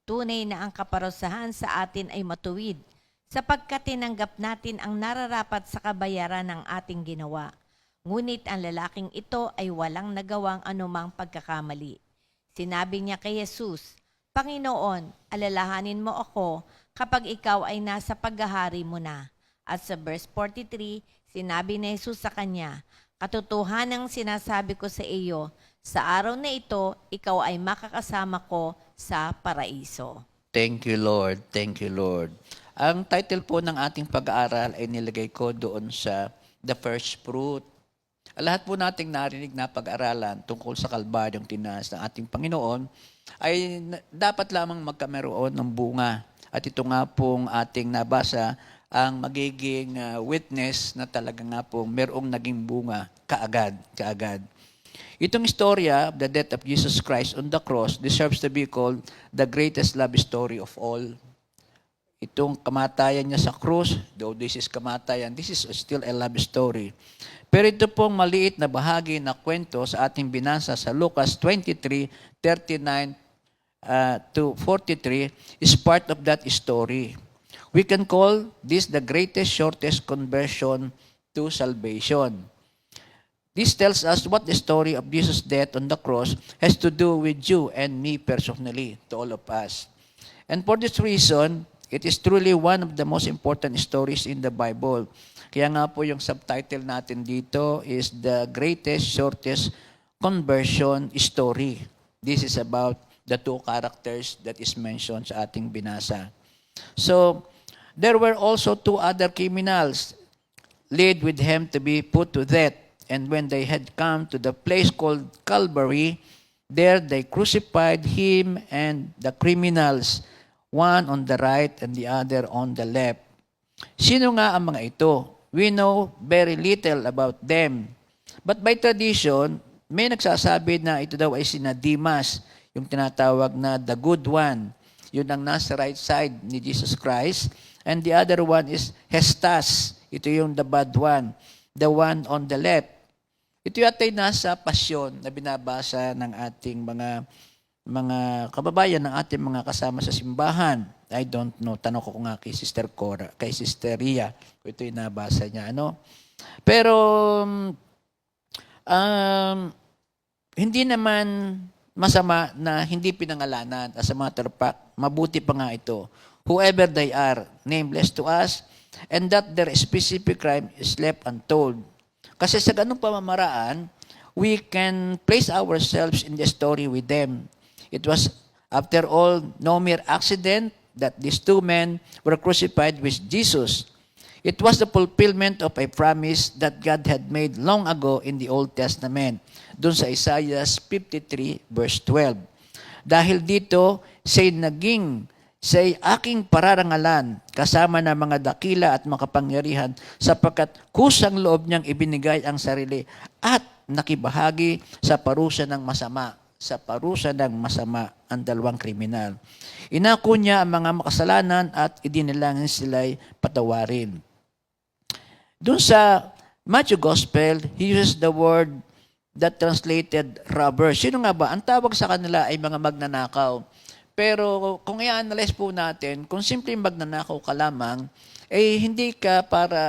Speaker 5: Tunay na ang kaparusahan sa atin ay matuwid, sapagkat tinanggap natin ang nararapat sa kabayaran ng ating ginawa. Ngunit ang lalaking ito ay walang nagawang anumang pagkakamali." Sinabi niya kay Jesus, "Panginoon, alalahanin mo ako kapag ikaw ay nasa paghahari mo na." At sa verse 43, sinabi ni Jesus sa kanya, "Katotohanang sinasabi ko sa iyo, Sa araw na ito, ikaw ay makakasama ko sa paraiso.
Speaker 6: Thank you, Lord. Thank you, Lord. Ang title po ng ating pag-aaral ay nilagay ko doon sa The First Fruit. Lahat po nating narinig na pag-aralan tungkol sa kalbaryong tinaas ng ating Panginoon ay dapat lamang magkameroon ng bunga. At ito nga pong ating nabasa ang magiging witness na talaga nga pong merong naging bunga kaagad. Itong istorya of the death of Jesus Christ on the cross deserves to be called the greatest love story of all. Itong kamatayan niya sa krus, though this is kamatayan, this is still a love story. Pero ito pong maliit na bahagi na kwento sa ating binasa sa Lucas 23:39 to 43 is part of that story. We can call this the greatest, shortest conversion to salvation. This tells us what the story of Jesus' death on the cross has to do with you and me personally, to all of us. And for this reason, it is truly one of the most important stories in the Bible. Kaya nga po yung subtitle natin dito is the greatest, shortest conversion story. This is about the two characters that is mentioned sa ating binasa. So, there were also two other criminals led with him to be put to death. And when they had come to the place called Calvary, there they crucified him and the criminals, one on the right and the other on the left. Sino nga ang mga ito? We know very little about them. But by tradition, may nagsasabi na ito daw ay sina Dimas, yung tinatawag na the good one. Yun ang nasa right side ni Jesus Christ. And the other one is Hestas. Ito yung the bad one. The one on the left. Ito yata'y nasa pasyon na binabasa ng ating mga kababayan, ng ating mga kasama sa simbahan. I don't know. Tanong ko nga kay Sister Cora, kay Sister Ria, kung ito'y nabasa niya. Pero, hindi naman masama na hindi pinangalanan. As a matter of fact, mabuti pa nga ito. Whoever they are, nameless to us, and that their specific crime is left untold. Kasi sa ganung pamamaraan, we can place ourselves in the story with them. It was, after all, no mere accident that these two men were crucified with Jesus. It was the fulfillment of a promise that God had made long ago in the Old Testament, dun sa Isaiah 53 verse 12. Dahil dito, siya'y aking pararangalan kasama ng mga dakila at makapangyarihan sapagkat kusang loob niyang ibinigay ang sarili at nakibahagi sa parusa ng masama. Sa parusa ng masama ang dalawang kriminal. Inako niya ang mga makasalanan at idinilangin sila'y patawarin. Doon sa Matthew Gospel, he uses the word that translated robbers. Sino nga ba? Ang tawag sa kanila ay mga magnanakaw. Pero kung i-analyze po natin, kung simpleng magnanakaw ka lamang, hindi ka para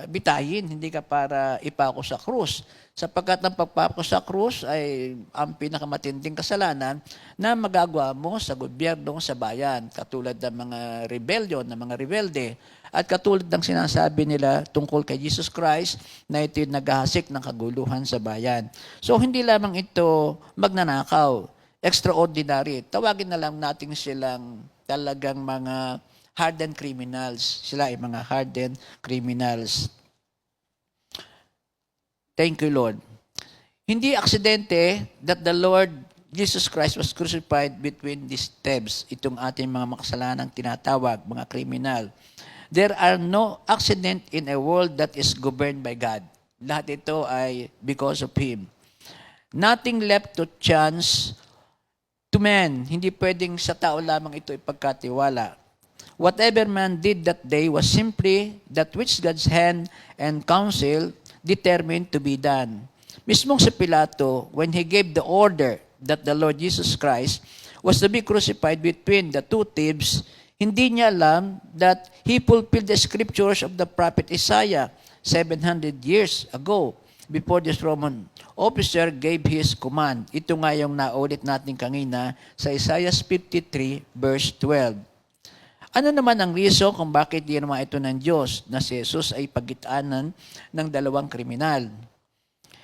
Speaker 6: bitayin, hindi ka para ipako sa krus. Sapagkat ang pagpako sa krus ay ang pinakamatinding kasalanan na magagawa mo sa gobyerno, sa bayan, katulad ng mga rebellion, ng mga rebelde. At katulad ng sinasabi nila tungkol kay Jesus Christ na ito'y naghahasik ng kaguluhan sa bayan. So hindi lamang ito magnanakaw, extraordinary. Tawagin na lang natin silang talagang mga hardened criminals. Sila ay mga hardened criminals. Thank you, Lord. Hindi aksidente that the Lord Jesus Christ was crucified between these thieves, itong ating mga makasalanang tinatawag, mga kriminal. There are no accident in a world that is governed by God. Lahat ito ay because of Him. Nothing left to chance to man. Hindi pwedeng sa tao lamang ito ipagkatiwala. Whatever man did that day was simply that which God's hand and counsel determined to be done. Mismong si Pilato, when he gave the order that the Lord Jesus Christ was to be crucified between the two thieves, hindi niya alam that he fulfilled the scriptures of the prophet Isaiah 700 years ago before this Roman officer gave his command. Ito nga yung naulit natin kanina sa Isaiah 53 verse 12. Ano naman ang reason kung bakit ginawa ito ng Diyos na si Jesus ay pagitaanan ng dalawang kriminal?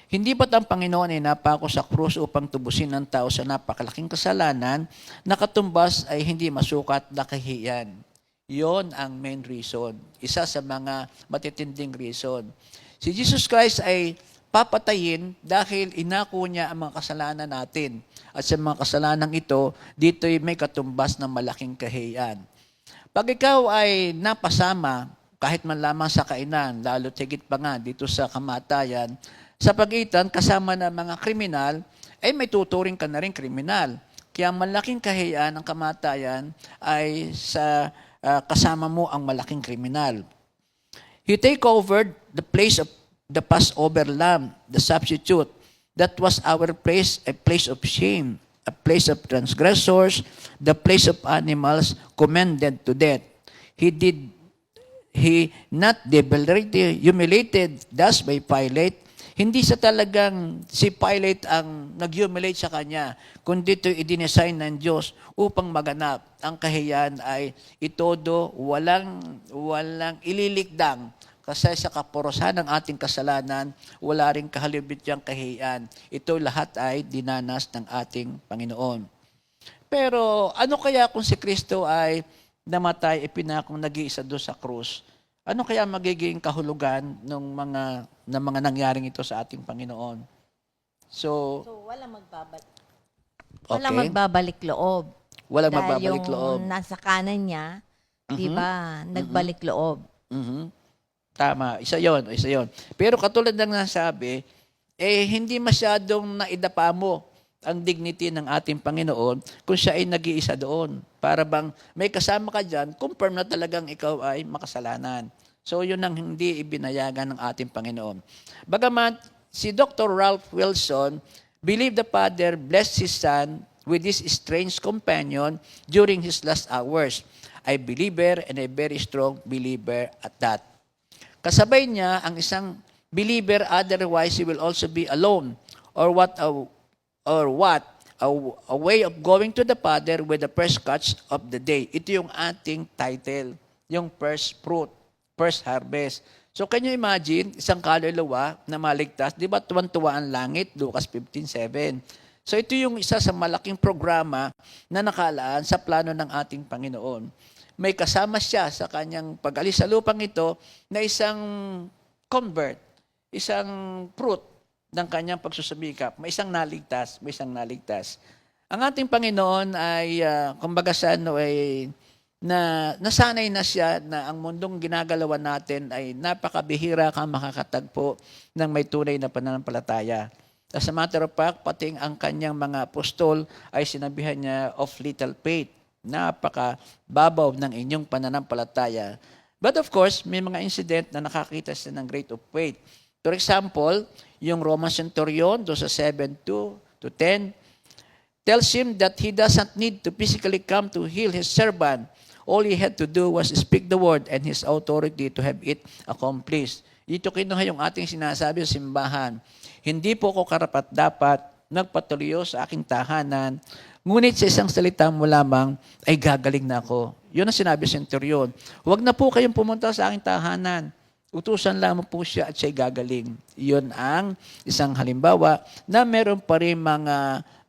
Speaker 6: Hindi ba't ang Panginoon ay napako sa krus upang tubusin ang tao sa napakalaking kasalanan na katumbas ay hindi masukat na kahiyan? Yon ang main reason. Isa sa mga matitinding reason. Si Jesus Christ ay papatayin dahil inako niya ang mga kasalanan natin. At sa mga kasalanan ito, dito'y may katumbas ng malaking kahiyan. Pag ikaw ay napasama, kahit man lamang sa kainan, lalo tigit pa nga dito sa kamatayan, sa pagitan kasama ng mga kriminal, ay may tuturing ka na rin kriminal. Kaya malaking kahiyan ng kamatayan ay sa kasama mo ang malaking kriminal. He take over the place of the Passover lamb, the substitute. That was our place, a place of shame, a place of transgressors, the place of animals commended to death. He not debilitated, humiliated thus by Pilate. Hindi sa talagang si Pilate ang nag-humiliate sa kanya, kundi ito i-design ng Diyos upang maganap. Ang kahiyan ay itodo, walang ililikdang. Kasi sa kaporosan ng ating kasalanan, wala rin kahalibit yung kahiyan. Ito lahat ay dinanas ng ating Panginoon. Pero ano kaya kung si Kristo ay namatay, ipinakong nag-iisa doon sa krus? Ano kaya magiging kahulugan ng mga nangyaring ito sa ating Panginoon? So,
Speaker 5: walang magbabalik.
Speaker 6: okay.
Speaker 5: Walang magbabalik loob.
Speaker 6: Walang
Speaker 5: Dahil
Speaker 6: magbabalik
Speaker 5: yung
Speaker 6: loob.
Speaker 5: nasa kanan niya, di ba, nagbalik loob.
Speaker 6: Mhm. Tama, isa yon. Pero katulad ng nasabi, hindi masyadong naidapa mo ang dignity ng ating Panginoon kung siya ay nag-iisa doon. Para bang may kasama ka dyan, confirm na talagang ikaw ay makasalanan. So yun ang hindi ibinayagan ng ating Panginoon. Bagamat si Dr. Ralph Wilson believed the Father blessed His Son with this strange companion during His last hours. I believer and a very strong believer at that. Kasabay niya ang isang believer, otherwise he will also be alone. Or what a way of going to the Father with the first catch of the day. Ito yung ating title, yung first fruit, first harvest. So can you imagine, isang kaluluwa na maligtas, di ba tuwan-tuwa ang langit, Lucas 15:7. So ito yung isa sa malaking programa na nakalaan sa plano ng ating Panginoon. May kasama siya sa kanyang pag-alis sa lupang ito na isang convert, isang fruit ng kanyang pagsusumikap. May isang naligtas, Ang ating Panginoon ay, kumbaga sa ay nasanay na siya na ang mundong ginagalawan natin ay napakabihira kang makakatagpo ng may tunay na pananampalataya. As a matter of fact, pating ang kanyang mga apostol ay sinabihan niya of little faith. Napaka-babaw ng inyong pananampalataya. But of course, may mga incident na nakakita siya ng great of faith. For example, yung Roman centurion, doon sa 7:2-10, tells him that he doesn't need to physically come to heal his servant. All he had to do was speak the word and his authority to have it accomplished. Ito kinuha yung ating sinasabi sa simbahan. Hindi po ko karapat-dapat nagpatuloy sa aking tahanan, ngunit sa isang salita mo lamang ay gagaling na ako. Yun ang sinabi sa centurion. Huwag na po kayong pumunta sa aking tahanan. Utusan lamang po siya at siya'y gagaling. Yun ang isang halimbawa na meron pa rin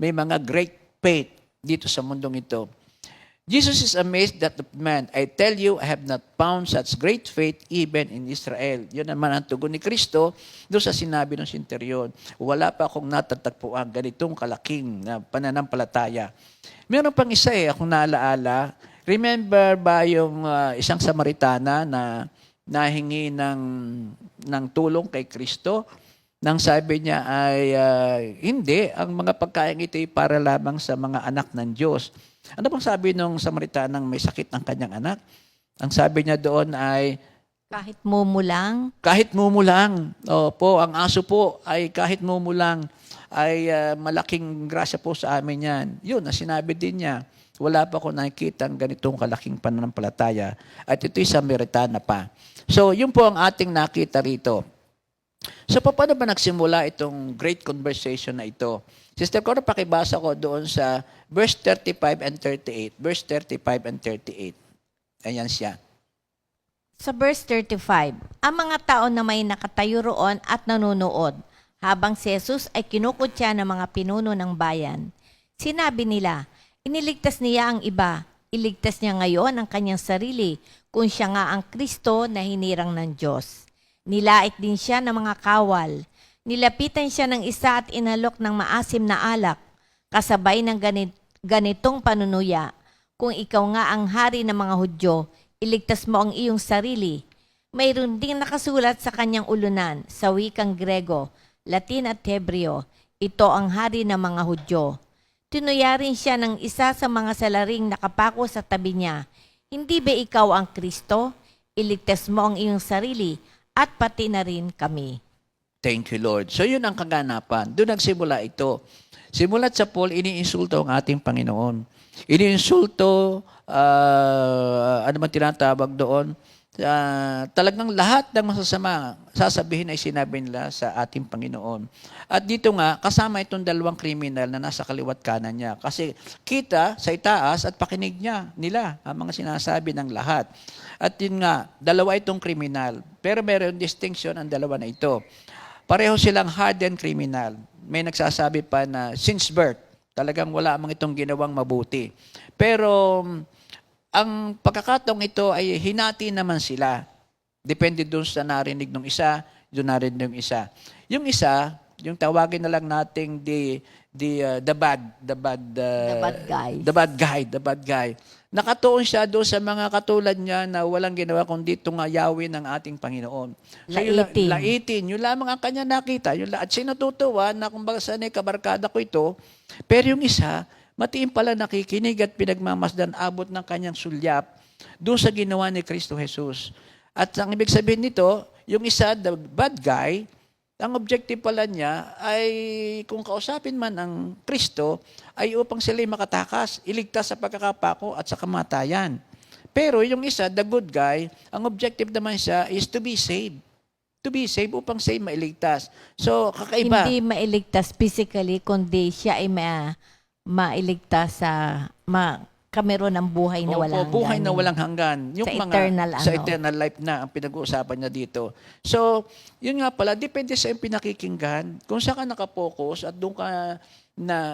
Speaker 6: may mga great faith dito sa mundong ito. Jesus is amazed that the man, I tell you, I have not found such great faith even in Israel. Yun naman ang tugon ni Kristo doon sa sinabi ng centurion. Wala pa akong natatagpuan ganitong kalaking na pananampalataya. Meron pang isa akong naalaala. Remember ba yung isang Samaritana na nahingi ng tulong kay Kristo? Nang sabi niya ay, hindi, ang mga pagkain ito ay para lamang sa mga anak ng Diyos. Ano bang sabi nung Samaritanang may sakit ng kanyang anak? Ang sabi niya doon ay,
Speaker 5: Kahit mumulang,
Speaker 6: kahit mumulang. Opo, ang aso po ay kahit mumulang ay malaking grasya po sa amin yan. Yun, ang sinabi din niya. Wala pa ako nakikita ang ganitong kalaking pananampalataya. At ito'y Samaritana pa. So, yun po ang ating nakita rito. So, paano ba nagsimula itong great conversation na ito? Sister Cora, pakibasa ko doon sa verse 35 and 38. Verse 35 and 38. Ayan siya.
Speaker 5: sa verse 35, ang mga tao na may nakatayo roon at nanonood, Habang si Jesus ay kinukutya ng mga pinuno ng bayan, sinabi nila, iniligtas niya ang iba, iligtas niya ngayon ang kanyang sarili kung siya nga ang Kristo na hinirang ng Diyos. Nilait din siya ng mga kawal. Nilapitan siya ng isa at inalok ng maasim na alak, kasabay ng ganitong panunuya. Kung ikaw nga ang hari ng mga Hudyo, iligtas mo ang iyong sarili. Mayroon ding nakasulat sa kanyang ulunan sa wikang Grego, Latin at Hebreo, ito ang hari ng mga Hudyo. Tinuya rin siya ng isa sa mga salaring nakapako sa tabi niya. Hindi ba ikaw ang Kristo? Iligtas mo ang iyong sarili at pati na rin kami.
Speaker 6: Thank you, Lord. So yun ang kaganapan. Doon nagsimula ito. Simulat sa Paul, iniinsulto ang ating Panginoon. Iniinsulto, ano man tinatawag doon, talagang lahat ng masasama sasabihin ay sinabi nila sa ating Panginoon. At dito nga, kasama itong dalawang kriminal na nasa kaliwat kanan niya. Kasi kita sa itaas at pakinig nila ang mga sinasabi ng lahat. At yun nga, dalawa itong kriminal. Pero meron distinction ang dalawa na ito. Pareho silang hardened criminal. May nagsasabi pa na since birth, talagang wala mang itong ginawang mabuti. Pero ang pagkakataong ito ay hinati naman sila. Depende doon sa narinig ng isa, doon narinig ng isa. Yung isa, yung tawagin na lang nating the bad guy. Nakatuon siya doon sa mga katulad niya na walang ginawa kundi tungayawin ng ating Panginoon. So, laitin. Yun lamang ang kanya nakita. At sinututuwa na kumbaga sanay kabarkada ko ito. Pero yung isa, matiin pala nakikinig at pinagmamasdan abot ng kanyang sulyap doon sa ginawa ni Kristo Jesus. At ang ibig sabihin nito, yung isa, the bad guy, ang objective pala niya ay kung kausapin man ang Kristo ay upang sila'y makatakas, iligtas sa pagkakapako at sa kamatayan. Pero yung isa, the good guy, ang objective naman siya is to be saved. To be saved upang sa'y mailigtas. So, kakaiba.
Speaker 5: Hindi mailigtas physically, kundi siya ay mailigtas sa kameron ng buhay na walang hanggan.
Speaker 6: Buhay na walang hanggan. Yung
Speaker 5: sa
Speaker 6: mga,
Speaker 5: eternal,
Speaker 6: sa eternal life na ang pinag-uusapan niya dito. So, yun nga pala, depende sa iyong pinakikinggan. Kung saan ka nakapokus at doon ka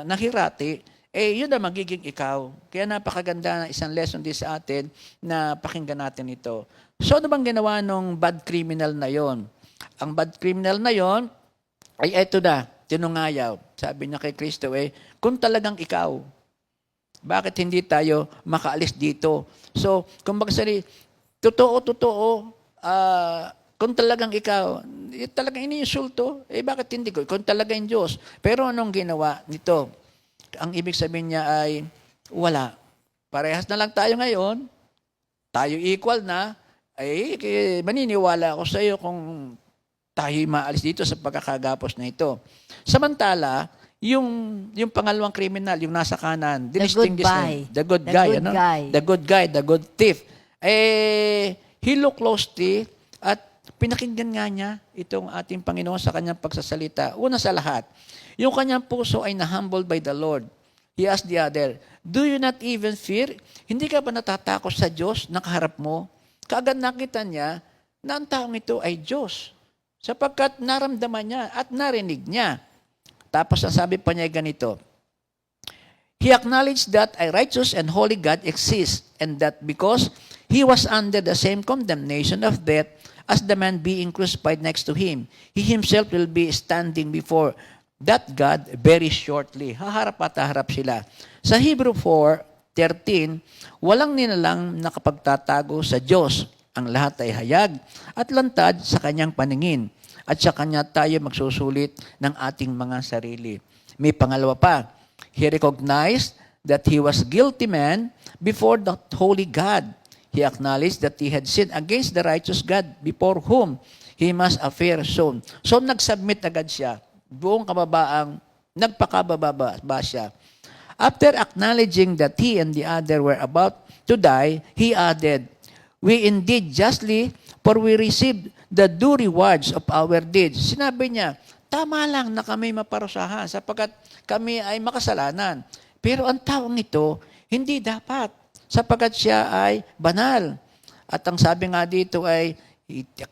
Speaker 6: nahirati, yun na magiging ikaw. Kaya napakaganda na isang lesson din sa atin na pakinggan natin ito. So, ano bang ginawa nung bad criminal na yon? Ang bad criminal na yon ay eto na, tinungayaw. Sabi niya kay Kristo, kung talagang ikaw, bakit hindi tayo makaalis dito? So, kung magsari, totoo, kung talagang ikaw, talagang iniinsulto, bakit hindi ko? Kung talagang Diyos. Pero anong ginawa nito? Ang ibig sabihin niya ay, wala. Parehas na lang tayo ngayon, tayo equal na, maniniwala ako sa iyo kung tayo maalis dito sa pagkakagapos na ito. Samantala, yung pangalawang kriminal, yung nasa kanan, the good guy, the good thief, he looked closely at pinakinggan nga niya itong ating Panginoon sa kanyang pagsasalita. Una sa lahat, yung kanyang puso ay na-humbled by the Lord. He asked the other, do you not even fear? Hindi ka ba natatakot sa Diyos na kaharap mo? Kaagad nakita niya na ang taong ito ay Diyos, sapagkat naramdaman niya at narinig niya. Tapos ang sabi pa niya ganito, he acknowledged that a righteous and holy God exists and that because he was under the same condemnation of death as the man being crucified next to him, he himself will be standing before that God very shortly. Haharap at haharap sila. Sa Hebrew 4:13, walang nilalang nakapagtatago sa Diyos. Ang lahat ay hayag at lantad sa kanyang paningin. At sa kanya tayo magsusulit ng ating mga sarili. May pangalawa pa. He recognized that he was guilty man before the holy God. He acknowledged that he had sinned against the righteous God before whom he must appear soon. So nag-submit agad siya. Buong kababaang nagpakababa siya. After acknowledging that he and the other were about to die, he added, we indeed justly, for we received the due rewards of our deeds. Sinabi niya, tama lang na kami maparusahan sapagkat kami ay makasalanan. Pero ang taong ito, hindi dapat sapagkat siya ay banal. At ang sabi nga dito ay,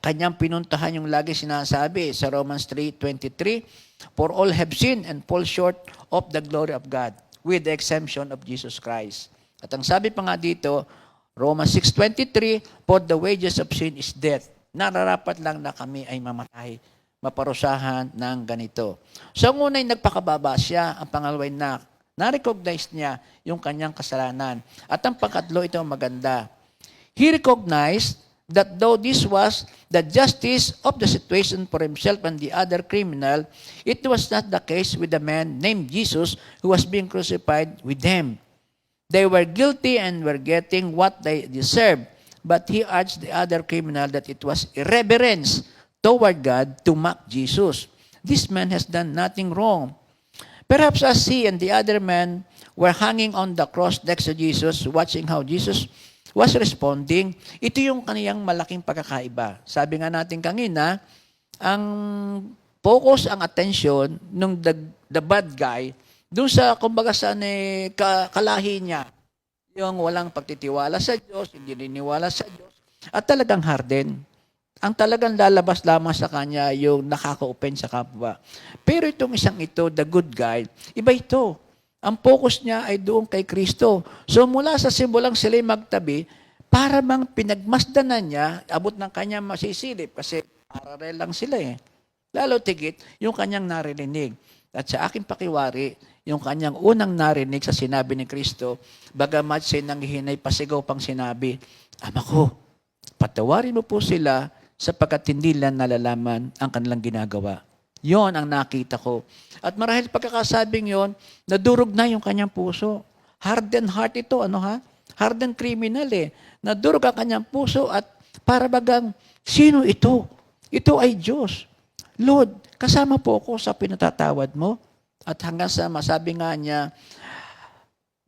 Speaker 6: Kanyang pinuntahan yung lagi sinasabi sa Romans 3:23, "For all have sinned and fall short of the glory of God, with the exemption of Jesus Christ." At ang sabi pa nga dito, Romans 6:23, "For the wages of sin is death." Nararapat lang na kami ay mamatay, maparusahan ng ganito. So, ang unay nagpakababa siya, ang pangalaway na-recognize niya yung kanyang kasalanan. At ang pangatlo, ito ang maganda. He recognized that though this was the justice of the situation for himself and the other criminal, it was not the case with the man named Jesus who was being crucified with them. They were guilty and were getting what they deserved, but he urged the other criminal that it was irreverence toward God to mock Jesus. This man has done nothing wrong. Perhaps as he and the other man were hanging on the cross next to Jesus, watching how Jesus was responding, ito yung kaniyang malaking pagkakaiba. Sabi nga natin kanina, ang focus, ang attention ng the bad guy, doon sa, kumbaga sa kalahi niya, yung walang pagtitiwala sa Diyos, hindi niniwala sa Diyos, at talagang harden. Ang talagang lalabas lamang sa kanya yung nakaka-open sa kapwa. Pero itong isang ito, the good guy, iba ito. Ang focus niya ay doon kay Kristo. So mula sa simbolang sila'y magtabi, para bang pinagmasdanan niya, abot ng kanya masisilip kasi paralel lang sila eh. Lalo tigit, yung kanyang narinig. At sa aking pakiwari, yung kanyang unang narinig sa sinabi ni Kristo, bagamat siya nanghihinay pasigaw pang sinabi, "Ama ko, patawarin mo po sila sapagkat hindi lang nalalaman ang kanilang ginagawa." Yon ang nakita ko. At marahil pagkakasabing yon, nadurog na yung kanyang puso. Hardened heart ito, hardened criminal eh. Nadurog ang kanyang puso at para bagang, sino ito? Ito ay Diyos. Lord, kasama po ako sa pinatatawad mo. At hanggang sa masabi nga niya,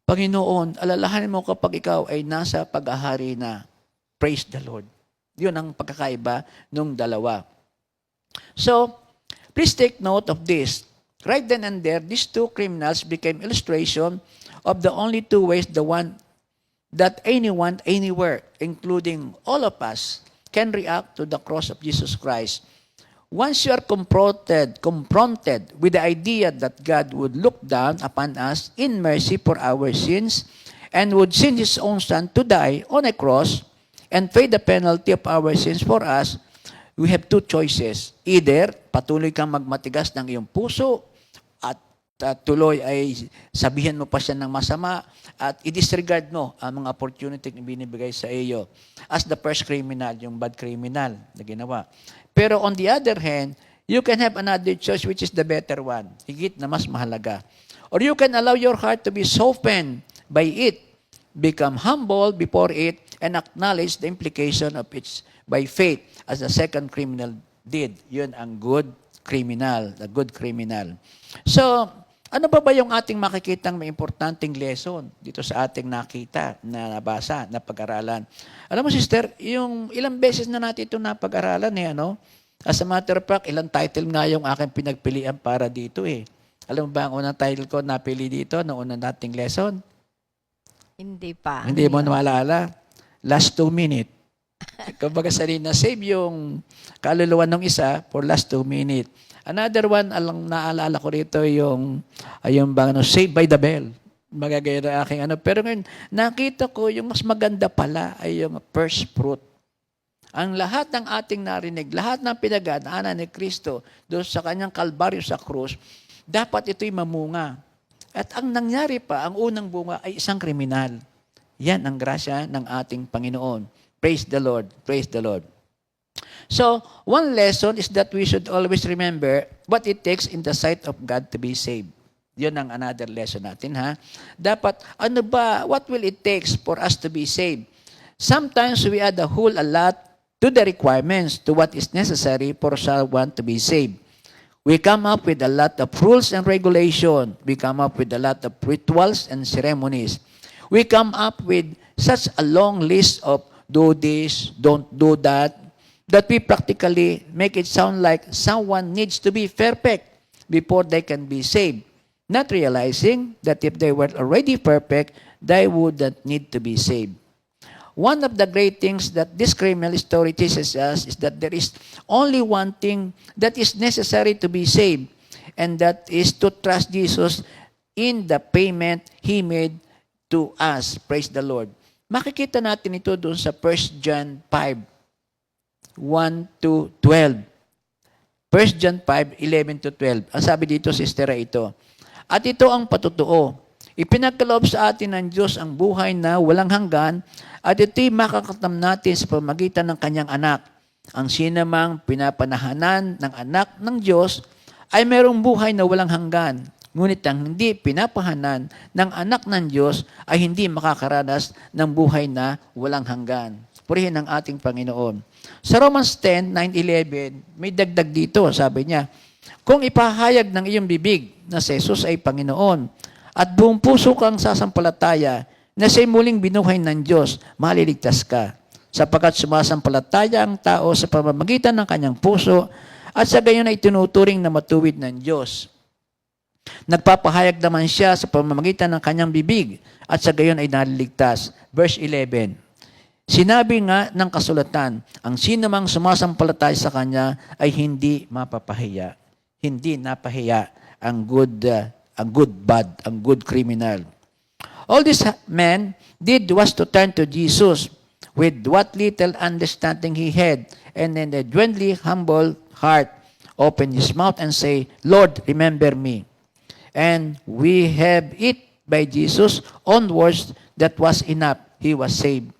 Speaker 6: Panginoon, alalahanin mo kapag ikaw ay nasa pag-ahari na. Praise the Lord. Yun ang pagkakaiba nung dalawa. So, please take note of this. Right then and there, these two criminals became illustration of the only two ways that anyone, anywhere, including all of us, can react to the cross of Jesus Christ. Once you are confronted with the idea that God would look down upon us in mercy for our sins and would send His own Son to die on a cross and pay the penalty of our sins for us, we have two choices. Either patuloy kang magmatigas ng iyong puso at tuloy ay sabihin mo pa siya ng masama at i-disregard mo ang mga opportunity na binibigay sa iyo as the first criminal, yung bad criminal na ginawa. Pero on the other hand, you can have another choice which is the better one, higit na mas mahalaga. Or you can allow your heart to be softened by it, become humble before it, and acknowledge the implication of it by faith as the second criminal did. Yun ang good criminal, the good criminal. So, ano ba yung ating makikitang may importanteng lesson dito sa ating nakita, na nabasa, na pag-aralan? Alam mo, sister, yung ilang beses na natin ito napag-aralan As a matter of fact, ilang title nga yung aking pinagpilian para dito eh. Alam mo ba ang unang title ko napili dito noong unang nating lesson?
Speaker 5: Hindi pa.
Speaker 6: Hindi mo maalala? Last 2 minutes. Kumbaga save yung kaluluwa ng isa for last 2 minutes. Another one, naalala ko rito yung Saved by the Bell. Magagaya na aking Pero ngayon, nakita ko yung mas maganda pala ay yung first fruit. Ang lahat ng ating narinig, lahat ng pinagdaanan ni Kristo doon sa kanyang kalbaryo sa krus, dapat ito'y mamunga. At ang nangyari pa, ang unang bunga ay isang kriminal. Yan ang grasya ng ating Panginoon. Praise the Lord. Praise the Lord. So, one lesson is that we should always remember what it takes in the sight of God to be saved. Yun ang another lesson natin, Dapat, what will it takes for us to be saved? Sometimes we add a whole lot to the requirements, to what is necessary for someone to be saved. We come up with a lot of rules and regulation. We come up with a lot of rituals and ceremonies. We come up with such a long list of do this, don't do that we practically make it sound like someone needs to be perfect before they can be saved, not realizing that if they were already perfect, they wouldn't need to be saved. one of the great things that this criminal story teaches us is that there is only one thing that is necessary to be saved, and that is to trust Jesus in the payment He made to us. Praise the Lord. Makikita natin ito doon sa 1 John 5, 1 to 12. 1 John 5, 11 to 12. Ang sabi dito, Sister, ito. At ito ang patutuo. Ipinagkaloob sa atin ng Diyos ang buhay na walang hanggan, at ito'y makakatam natin sa pamagitan ng kanyang anak. Ang sinamang pinapanahanan ng anak ng Diyos ay mayroong buhay na walang hanggan. Ngunit ang hindi pinapahanan ng anak ng Diyos ay hindi makakaranas ng buhay na walang hanggan. Purihin ang ating Panginoon. Sa Romans 10, 9-11, may dagdag dito, sabi niya, kung ipahayag ng iyong bibig na si Jesus ay Panginoon, at buong puso kang sasampalataya na siya'y muling binuhay ng Diyos, maliligtas ka. Sapagkat sumasampalataya ang tao sa pamamagitan ng kanyang puso at sa gayon ay tinuturing na matuwid ng Diyos. Nagpapahayag naman siya sa pamamagitan ng kanyang bibig at sa gayon ay naliligtas. Verse 11. Sinabi nga ng kasulatan, ang sino mang sumasampalataya sa kanya ay hindi mapapahiya. Hindi napahiya ang good criminal. All this man did was to turn to Jesus with what little understanding he had, and in a genuinely humble heart, open his mouth and say, Lord, remember me. And we have it by Jesus' own words that was enough. He was saved.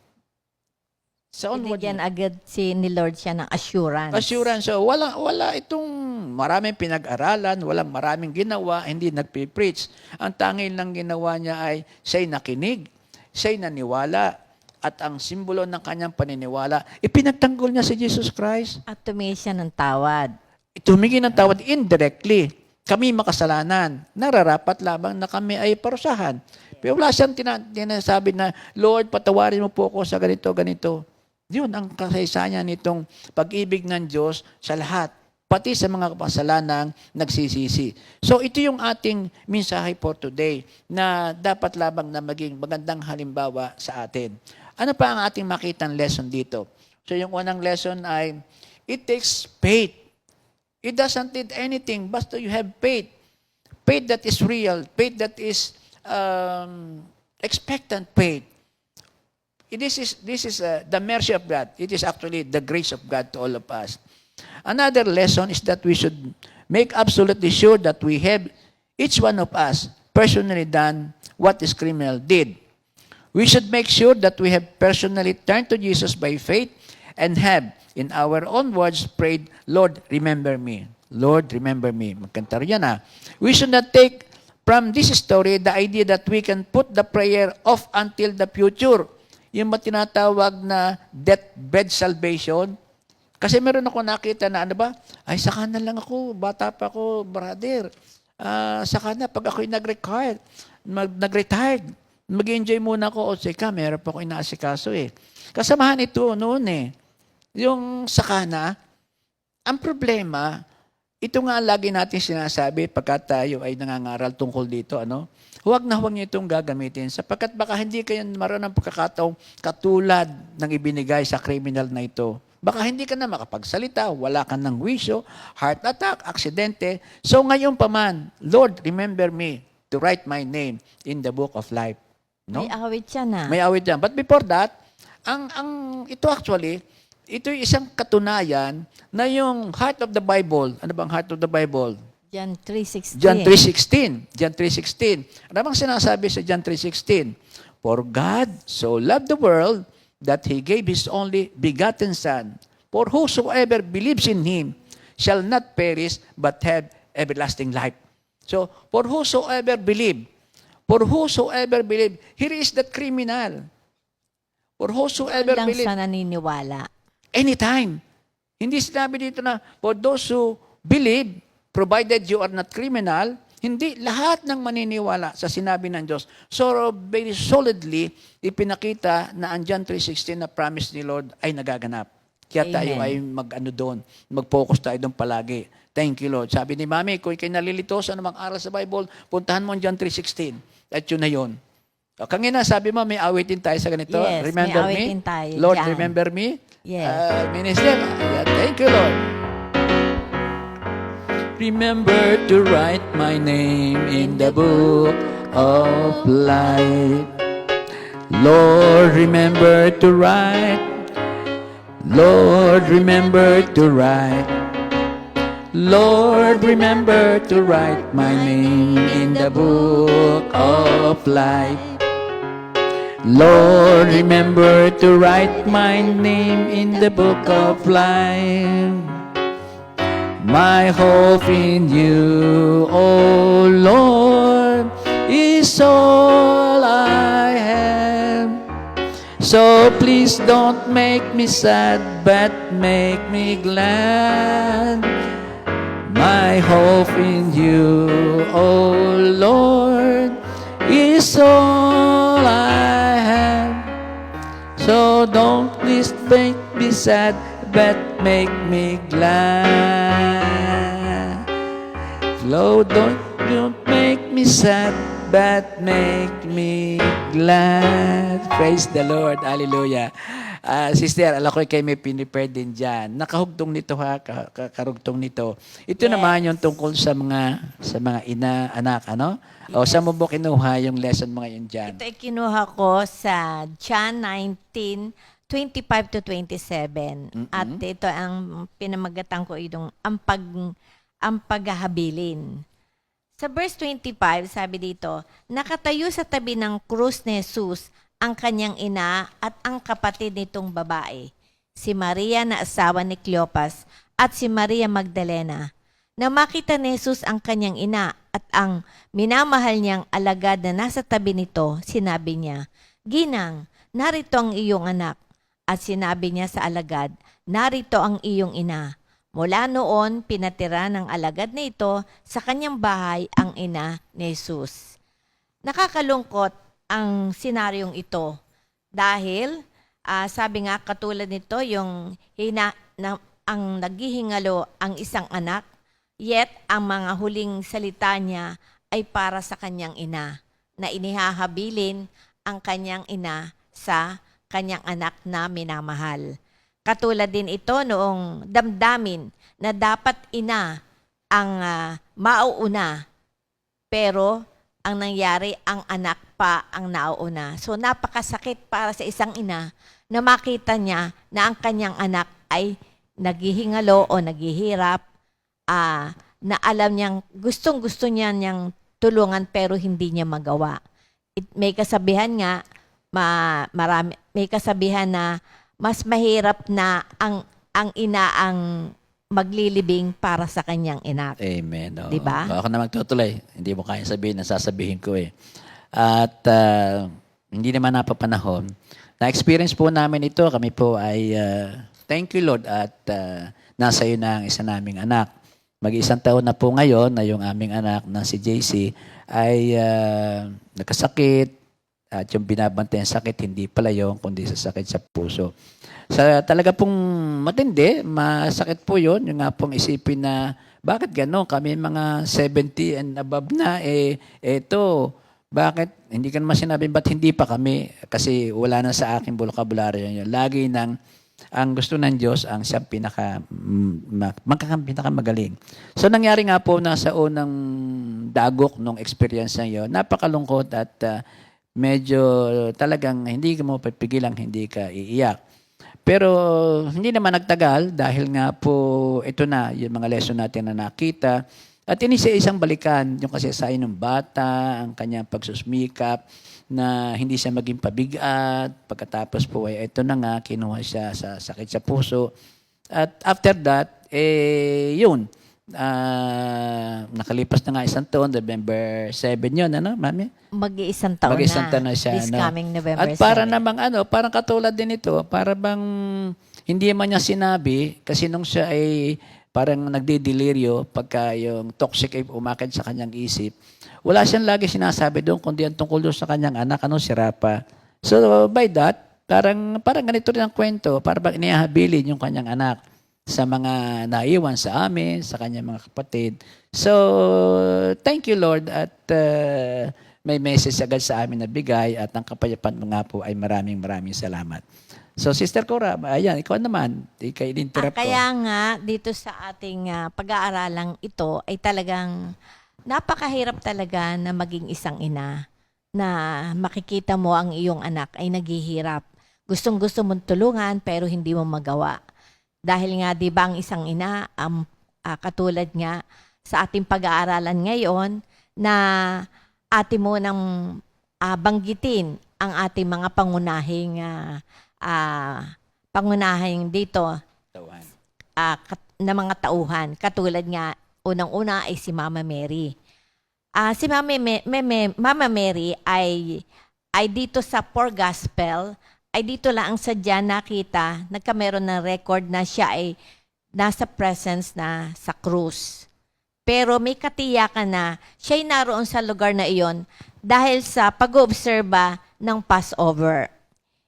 Speaker 6: Sa own words.
Speaker 5: Binigyan agad ni Lord siya ng assurance.
Speaker 6: Assurance. So, wala itong maraming pinag-aralan, walang maraming ginawa, hindi nagpipreach. Ang tanging lang ginawa niya ay siya'y nakinig, siya'y naniwala, at ang simbolo ng kanyang paniniwala, ipinagtanggol niya si Jesus Christ.
Speaker 5: At tumingin siya ng tawad.
Speaker 6: Tumingin ng tawad indirectly. Kami makasalanan. Nararapat lamang na kami ay parusahan. Pero wala siyang tinasabi na, Lord, patawarin mo po ako sa ganito, ganito. Yun ang kasaysayan nitong pag-ibig ng Diyos sa lahat, pati sa mga kapasalanang nagsisisi. So ito yung ating mensahe for today na dapat lamang na maging magandang halimbawa sa atin. Ano pa ang ating makitang lesson dito? So yung unang lesson ay, it takes faith. It doesn't need anything, basta you have faith. Faith that is real, faith that is expectant faith. This is the mercy of God. It is actually the grace of God to all of us. Another lesson is that we should make absolutely sure that we have, each one of us, personally done what this criminal did. We should make sure that we have personally turned to Jesus by faith and have, in our own words, prayed, Lord, remember me. Lord, remember me. Magkanta rin yan ha. We should not take from this story the idea that we can put the prayer off until the future. Yung tinatawag na deathbed salvation. Kasi meron ako nakita na, ano ba? Ay, saka na lang ako. Bata pa ako, brother. Saka na, pag ako'y nag-retire, mag-enjoy muna ako. O, sika, meron pa ako inaasikaso eh. Kasamahan ito noon eh. Yung saka na, ang problema, ito nga lagi natin sinasabi pagka tayo ay nangangaral tungkol dito, ano? Huwag na huwag niyo itong gagamitin sapagkat baka hindi kayo maroon ng pagkakataong katulad ng ibinigay sa criminal na ito. Baka hindi ka na makapagsalita, wala ka ng wisyo, heart attack, aksidente. So ngayon pa man, Lord, remember me to write my name in the book of life. No?
Speaker 5: May awit siya na.
Speaker 6: May awit yan. But before that, ito actually, ito yung isang katunayan na yung heart of the Bible. Ano bang heart of the Bible?
Speaker 5: John 3:16.
Speaker 6: John 3:16. John 3:16. Ano bang sinasabi sa John 3:16? For God so loved the world that He gave His only begotten Son. For whosoever believes in Him shall not perish but have everlasting life. So, for whosoever believe, here is that criminal. For whosoever
Speaker 5: Lang
Speaker 6: believe,
Speaker 5: sa naniniwala.
Speaker 6: anytime. Hindi sinabi dito na for those who believe, provided you are not criminal, hindi lahat ng maniniwala sa sinabi ng Diyos. So very solidly, ipinakita na ang John 3:16 na promise ni Lord ay nagaganap. Kaya tayo ay mag-focus tayo doon palagi. Thank you, Lord. Sabi ni Mami, kung kayo nalilito sa namang aral sa Bible, puntahan mo ang John 3:16. At yun na yun. Kanina sabi mo may awitin tayo sa ganito.
Speaker 5: Yes, may
Speaker 6: Remember me?
Speaker 5: awitin tayo
Speaker 6: Lord,
Speaker 5: dyan.
Speaker 6: remember me?
Speaker 5: Yes.
Speaker 6: Minister, thank you, Lord. Remember to write my name in the book of life. Lord, remember to write. Lord, remember to write. Lord, remember to write my name in the book of life. Lord, remember to write my name in the book of life. My hope in you, oh Lord, is all I have. So please don't make me sad, but make me glad. My hope in you, oh Lord, is all I have. So don't please make me sad, but make me glad. Lord, don't make me sad, but make me glad. Praise the Lord. Hallelujah. Sister, alam ko kayo may pinipare din dyan. Nakahugtong nito ha, karugtong nito. Ito
Speaker 5: Yes.
Speaker 6: naman yung tungkol sa mga ina, anak, ano? O saan mo mo kinuha yung lesson mo ngayon dyan?
Speaker 5: Ito ay kinuha ko sa John 19:25 to 27. At ito ang pinamagatan ko itong ang paghahabilin. Sa verse 25, sabi dito, nakatayo sa tabi ng krus ni Jesus ang kanyang ina at ang kapatid nitong babae, si Maria na asawa ni Cleopas at si Maria Magdalena. Na makita ni Jesus ang kanyang ina at ang minamahal niyang alagad na nasa tabi nito, sinabi niya, Ginang, narito ang iyong anak. At sinabi niya sa alagad, narito ang iyong ina. Mula noon, pinatira ng alagad na ito sa kanyang bahay ang ina ni Jesus. Nakakalungkot ang senaryong ito dahil sabi nga katulad nito yung ang naghihingalo ang isang anak, yet ang mga huling salita niya ay para sa kanyang ina na inihahabilin ang kanyang ina sa kanyang anak na minamahal. Katulad din ito noong damdamin na dapat ina ang mauuna, pero ang nangyari, ang anak pa ang nauuna. So napakasakit para sa isang ina na makita niya na ang kanyang anak ay naghihingalo o naghihirap, na alam niyang gustong-gusto niyang tulungan pero hindi niya magawa. May kasabihan nga, may kasabihan na mas mahirap na ang ina ang maglilibing para sa kanyang anak.
Speaker 6: Amen. Oh.
Speaker 5: Diba?
Speaker 6: Ako na magtutuloy. Hindi mo kaya sabihin, nasasabihin ko eh. At hindi naman napapanahon. Na-experience po namin ito. Kami po ay thank you Lord at nasa iyo na ang isa naming anak. Mag-isang taon na po ngayon na yung aming anak na si JC ay nagkasakit at yung binabantayan sakit hindi pala yun kundi sa sakit sa puso. Talaga pong matindi, masakit po yun. Yung nga pong isipin na bakit gano'n? Kami mga 70 and above na, eto, bakit? Hindi ka naman sinabi, ba't hindi pa kami? Kasi wala na sa aking vocabulary yun. Lagi ang gusto ng Diyos ang siyang pinakamagaling. So nangyari nga po na sa unang dagok nung experience na yun, napakalungkot at medyo talagang hindi ka mo papigilang hindi ka iiyak. Pero hindi naman nagtagal dahil nga po ito na yung mga lesson natin na nakita. At isang balikan yung kasaysayan ng bata, ang kanyang pagsusmikap, na hindi siya maging pabigat. Pagkatapos po ay ito na nga, kinuha siya sa sakit sa puso. At after that, yun. Nakalipas na nga isang taon, November 7 yun, ano, mami?
Speaker 5: Mag-iisang taon
Speaker 6: Mag-iisang
Speaker 5: na.
Speaker 6: taon na siya.
Speaker 5: This
Speaker 6: no?
Speaker 5: coming November
Speaker 6: At para
Speaker 5: 7.
Speaker 6: namang parang katulad din ito, para bang hindi man niya sinabi, kasi nung siya ay parang nagdideliryo, pagka yung toxic ay umakit sa kanyang isip, wala siyang lagi sinasabi doon, kundi ang tungkol doon sa kanyang anak, si Rapa. So by that, parang ganito rin ang kwento, para bang inihabilin yung kanyang anak sa mga naiwan sa amin, sa kanyang mga kapatid. So, thank you Lord at may message agad sa amin na bigay at ang kapayapaan mo nga po ay maraming salamat. So, Sister Cora, ayan, ikaw naman, ikaw in-interrupt ko.
Speaker 5: Kaya nga, dito sa ating pag-aaralang ito ay talagang napakahirap talaga na maging isang ina na makikita mo ang iyong anak ay naghihirap. Gustong-gusto mong tulungan pero hindi mo magawa. Dahil nga, di ba ang isang ina, katulad nga sa ating pag-aaralan ngayon na ate mo nang banggitin ang ating mga pangunahing dito
Speaker 6: Tawan.
Speaker 5: na mga tauhan. Katulad nga, unang-una ay si Mama Mary. Si Mama Mary ay dito sa Poor Gospel, ay dito lang ang sadya nakita, nagkameron ng record na siya ay nasa presence na sa krus. Pero may katiyakan na siya ay naroon sa lugar na iyon dahil sa pag-oobserba ng Passover.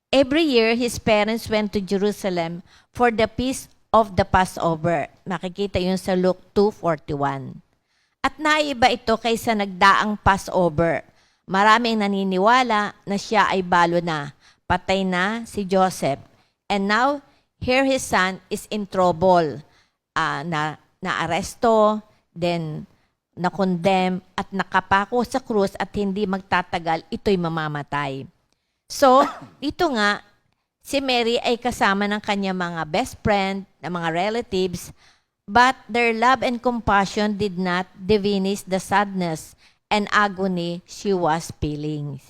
Speaker 5: Every year, his parents went to Jerusalem for the feast of the Passover. Makikita yun sa Luke 2:41. At naiba ito kaysa nagdaang Passover. Maraming naniniwala na siya ay balo na, patay na si Joseph. And now, here his son is in trouble. Na-aresto, then na-condemn at nakapako sa krus at hindi magtatagal, ito'y mamamatay. So, dito nga, si Mary ay kasama ng kanyang mga best friend, ng mga relatives, but their love and compassion did not diminish the sadness and agony she was feeling.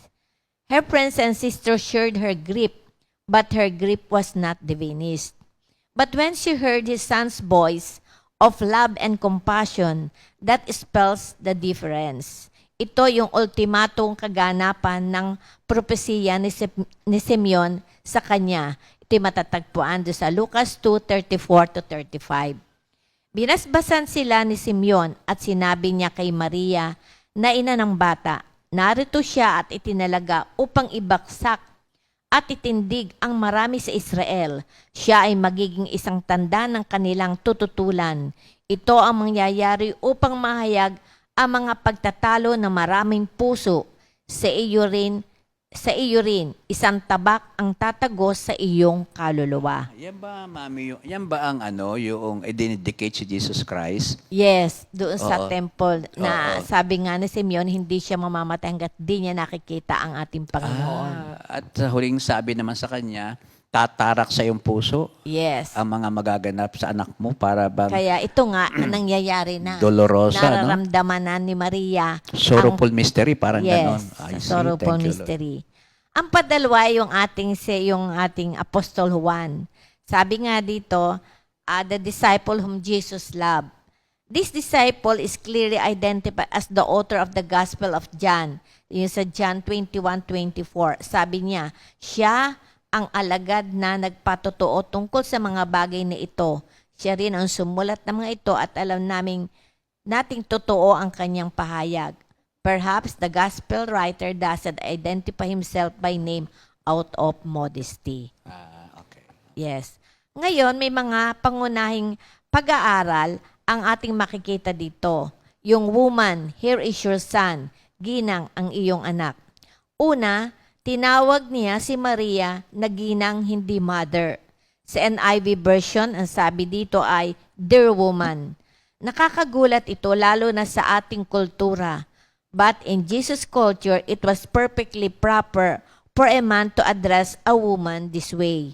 Speaker 5: Her friends and sisters shared her grief, but her grief was not diminished. But when she heard his son's voice of love and compassion, that spells the difference. Ito yung ultimatong kaganapan ng propesiya ni Simeon sa kanya. Ito'y matatagpuan doon sa Lucas 2:34-35. Binasbasan sila ni Simeon at sinabi niya kay Maria na ina ng bata, narito siya at itinalaga upang ibaksak at itindig ang marami sa Israel. Siya ay magiging isang tanda ng kanilang tututulan. Ito ang mangyayari upang mahayag ang mga pagtatalo ng maraming puso. Sa iyo rin, isang tabak ang tatagos sa iyong kaluluwa.
Speaker 6: Yan ba, Mami, yan ba ang yung i-dedicate si Jesus Christ?
Speaker 5: Yes, doon sa
Speaker 6: Oo.
Speaker 5: temple na
Speaker 6: Oo.
Speaker 5: sabi nga ni Simeon, hindi siya mamamatay hanggat di niya nakikita ang ating Panginoon.
Speaker 6: At sa huling sabi naman sa kanya, tatarak sa iyong puso
Speaker 5: Yes.
Speaker 6: ang mga magaganap sa anak mo para bang
Speaker 5: Kaya ito nga ang nangyayari na.
Speaker 6: dolorosa, no?
Speaker 5: Nararamdaman na ni Maria.
Speaker 6: Sorrowful mystery, parang ganon.
Speaker 5: Yes,
Speaker 6: I see.
Speaker 5: sorrowful
Speaker 6: Thank you, Lord.
Speaker 5: mystery. Ang padalwa yung ating Apostol Juan. Sabi nga dito, the disciple whom Jesus loved. This disciple is clearly identified as the author of the Gospel of John. Yung sa John 21:24. Sabi niya, siya ang alagad na nagpatotoo tungkol sa mga bagay na ito. Siya rin ang sumulat ng mga ito at alam nating totoo ang kanyang pahayag. Perhaps the gospel writer doesn't identify himself by name out of modesty.
Speaker 6: Okay.
Speaker 5: Yes. Ngayon, may mga pangunahing pag-aaral ang ating makikita dito. Yung woman, here is your son. Ginang ang iyong anak. Una, tinawag niya si Maria na ginang hindi mother. Sa NIV version, ang sabi dito ay, dear woman. Nakakagulat ito lalo na sa ating kultura. But in Jesus' culture, it was perfectly proper for a man to address a woman this way.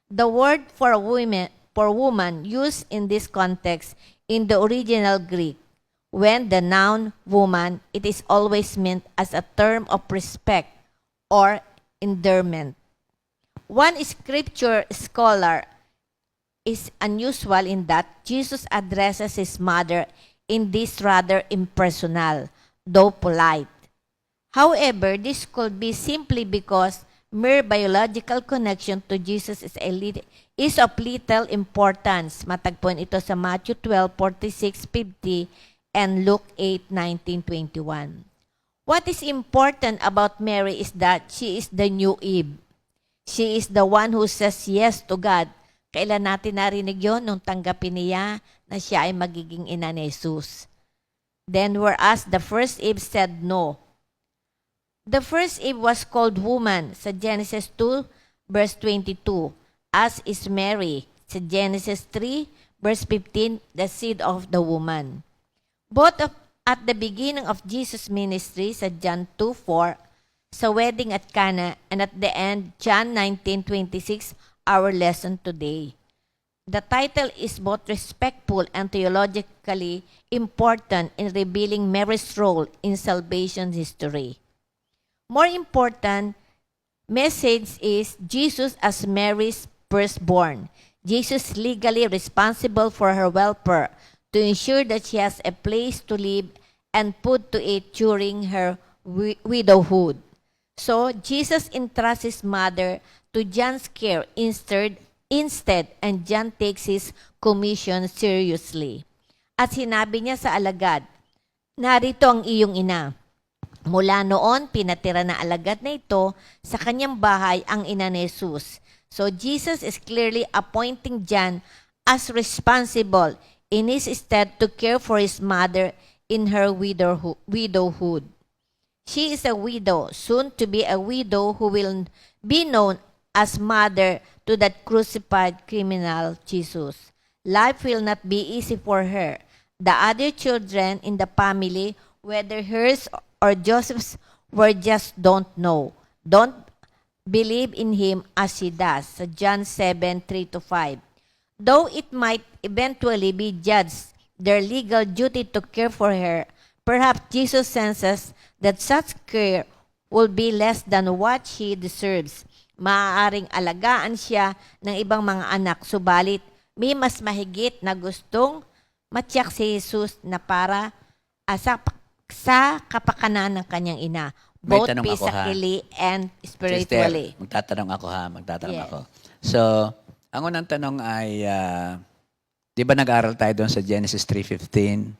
Speaker 5: The word for woman used in this context in the original Greek, when the noun woman, it is always meant as a term of respect or endearment. One scripture scholar is unusual in that Jesus addresses his mother in this rather impersonal, though polite. However, this could be simply because mere biological connection to Jesus is of little importance. Matagpuan ito sa Matthew 12:46-50 and Luke 8:19-21. What is important about Mary is that she is the new Eve. She is the one who says yes to God. Kailan natin narinig yon nung tanggapin niya na siya ay magiging ina ni Jesus. Then whereas the first Eve said no. The first Eve was called woman sa Genesis 2 verse 22, as is Mary sa Genesis 3 verse 15, the seed of the woman. Both at the beginning of Jesus' ministry sa John 2:4, sa wedding at Cana, and at the end, John 19:26, our lesson today. The title is both respectful and theologically important in revealing Mary's role in salvation history. More important message is Jesus as Mary's firstborn. Jesus legally responsible for her welfare to ensure that she has a place to live and food to eat during her widowhood. So, Jesus entrusts his mother to John's care instead, and John takes his commission seriously. At sinabi niya sa alagad, narito ang iyong ina. Mula noon, pinatira na alagad na ito sa kanyang bahay ang ina ni Jesus. So, Jesus is clearly appointing John as responsible in his stead to care for his mother in her widowhood. She is a widow, soon to be a widow who will be known as mother to that crucified criminal Jesus. Life will not be easy for her. The other children in the family, whether hers or Joseph's, were just don't know. Don't believe in him as she does. Sa John 7:3-5. Though it might eventually be judged their legal duty to care for her, perhaps Jesus senses that such care will be less than what she deserves. Maaaring alagaan siya ng ibang mga anak, subalit may mas mahigit na gustong matiyak si Jesus na para sa kapakanan ng kanyang ina,
Speaker 6: May
Speaker 5: both
Speaker 6: tanong ako, ha?
Speaker 5: physically and spiritually.
Speaker 6: Sister, magtatanong
Speaker 5: Yes.
Speaker 6: ako. So, ang unang tanong ay, di ba nag-aral tayo doon sa Genesis 3:15,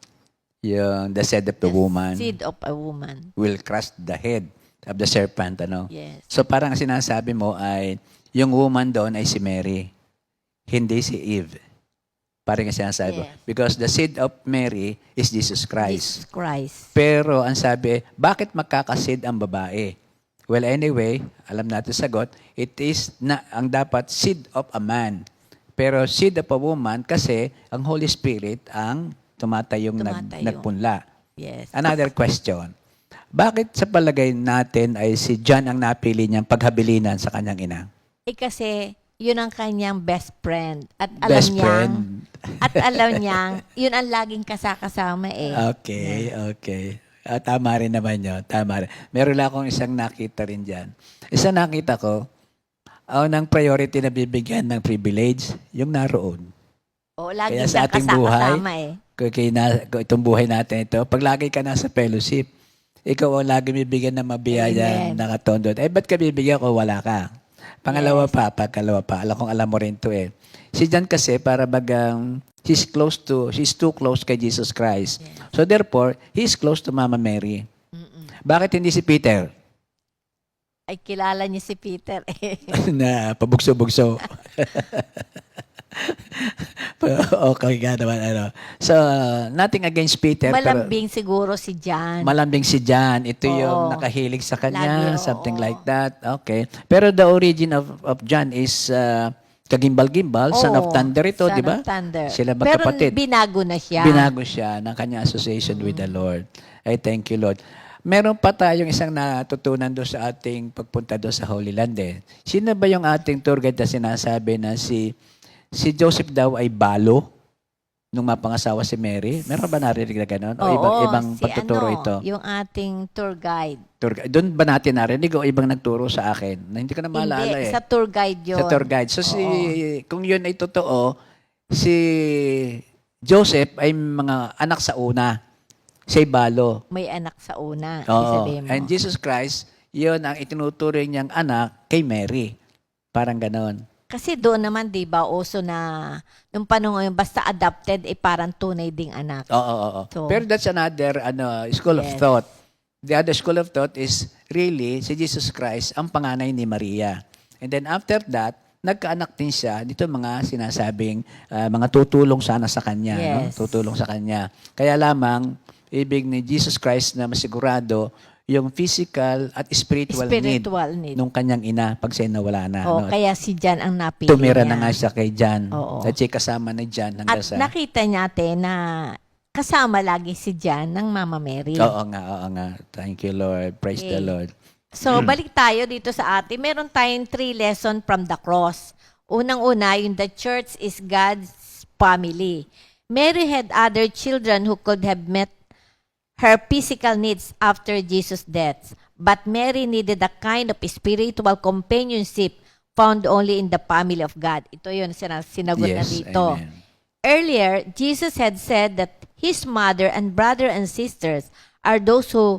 Speaker 6: yung the seed of the woman
Speaker 5: Seed of a woman.
Speaker 6: will crush the head of the serpent, ano?
Speaker 5: Yes.
Speaker 6: So parang ang sinasabi mo ay, yung woman doon ay si Mary, hindi si Eve. Parang ang sinasabi mo.
Speaker 5: Yes.
Speaker 6: Because the seed of Mary is Jesus Christ.
Speaker 5: Jesus Christ.
Speaker 6: Pero ang sabi, bakit magkakasid ang babae? Well, anyway, alam natin sagot, it is na ang dapat seed of a man. Pero seed of a woman kasi ang Holy Spirit ang tumatayong
Speaker 5: Tumatayo.
Speaker 6: nagpunla.
Speaker 5: Yes.
Speaker 6: Another question. Bakit sa palagay natin ay si John ang napili niyang paghabilinan sa kanyang ina?
Speaker 5: Kasi yun ang kanyang best friend. At alam
Speaker 6: Best
Speaker 5: niyang,
Speaker 6: friend.
Speaker 5: at alam niyang, yun ang laging kasakasama eh.
Speaker 6: Okay. Tama rin naman yun. Tama rin. Meron lang akong isang nakita rin dyan. Isang nakita ko, ang priority na bibigyan ng privilege, yung naroon.
Speaker 5: O,
Speaker 6: Kaya
Speaker 5: laging
Speaker 6: sa
Speaker 5: siyang
Speaker 6: ating buhay,
Speaker 5: kasakasama eh.
Speaker 6: kung itong buhay natin ito, pag lagi ka nasa fellowship, ikaw ang lagi bibigyan ng mabiyaya
Speaker 5: Amen.
Speaker 6: na katondod. Ba't ka bibigyan kung wala ka? Pangalawa pa, alam mo rin to eh. Si John kasi para bagang she's too close kay Jesus Christ. So therefore, he's close to Mama Mary. Bakit hindi si Peter?
Speaker 5: Ay, kilala niya si Peter eh.
Speaker 6: Na pabugso-bugso. Okay nga naman. So, nothing against Peter.
Speaker 5: Malambing siguro si John.
Speaker 6: Malambing si John. Ito yung
Speaker 5: Oo.
Speaker 6: nakahilig sa kanya,
Speaker 5: Lagi,
Speaker 6: something
Speaker 5: oo.
Speaker 6: like that. Okay. Pero the origin of John is kagimbal-gimbal, son of
Speaker 5: Oo,
Speaker 6: thunder ito,
Speaker 5: son
Speaker 6: di ba?
Speaker 5: of thunder.
Speaker 6: Sila magkapatid.
Speaker 5: Pero binago na siya.
Speaker 6: Binago siya ng kanya association with the Lord. I thank you, Lord. Meron pa tayong isang natutunan doon sa ating pagpunta doon sa Holy Land eh. Sino ba yung ating tour guide na sinasabi na si Joseph daw ay balo nung mapangasawa si Mary? Meron ba narinig na gano'n? O ibang
Speaker 5: si
Speaker 6: pagtuturo ito?
Speaker 5: Yung ating tour guide.
Speaker 6: Doon ba natin narinig o ibang nagturo sa akin? Na hindi ko na maalala
Speaker 5: Hindi,
Speaker 6: eh.
Speaker 5: sa tour guide yun.
Speaker 6: Sa tour guide. So kung yun ay totoo, si Joseph ay mga anak sa una. Siya'y balo.
Speaker 5: May anak sa una.
Speaker 6: Oo.
Speaker 5: Sabihin mo.
Speaker 6: And Jesus Christ, yun ang itinuturing niyang anak kay Mary. Parang ganon.
Speaker 5: Kasi doon naman, di ba, uso na, nung panahon yun, basta adopted, parang tunay ding anak.
Speaker 6: Oo.
Speaker 5: So,
Speaker 6: Pero that's another school of
Speaker 5: Yes.
Speaker 6: thought. The other school of thought is really si Jesus Christ ang panganay ni Maria. And then after that, nagkaanak din siya dito mga sinasabing mga tutulong sana sa kanya. No?
Speaker 5: Yes.
Speaker 6: Tutulong sa kanya. Kaya lamang, ibig ni Jesus Christ na masigurado yung physical at spiritual
Speaker 5: Spiritual
Speaker 6: need
Speaker 5: need.
Speaker 6: nung kanyang ina pag siya nawala na.
Speaker 5: Oo,
Speaker 6: no?
Speaker 5: kaya si John ang napili
Speaker 6: Tumira
Speaker 5: niya.
Speaker 6: na nga siya kay John.
Speaker 5: Oo.
Speaker 6: At siya kasama ni John hanggang
Speaker 5: At
Speaker 6: sa...
Speaker 5: nakita natin na kasama lagi si John ng Mama Mary.
Speaker 6: Oo nga. Thank you, Lord. Praise the
Speaker 5: Okay.
Speaker 6: Lord.
Speaker 5: So, balik tayo dito sa atin. Meron tayong 3 lesson from the cross. Unang-una, yung the church is God's family. Mary had other children who could have met her physical needs after Jesus' death. But Mary needed a kind of spiritual companionship found only in the family of God. Ito yun, sinagot na
Speaker 6: Yes,
Speaker 5: dito.
Speaker 6: amen.
Speaker 5: Earlier, Jesus had said that his mother and brother and sisters are those who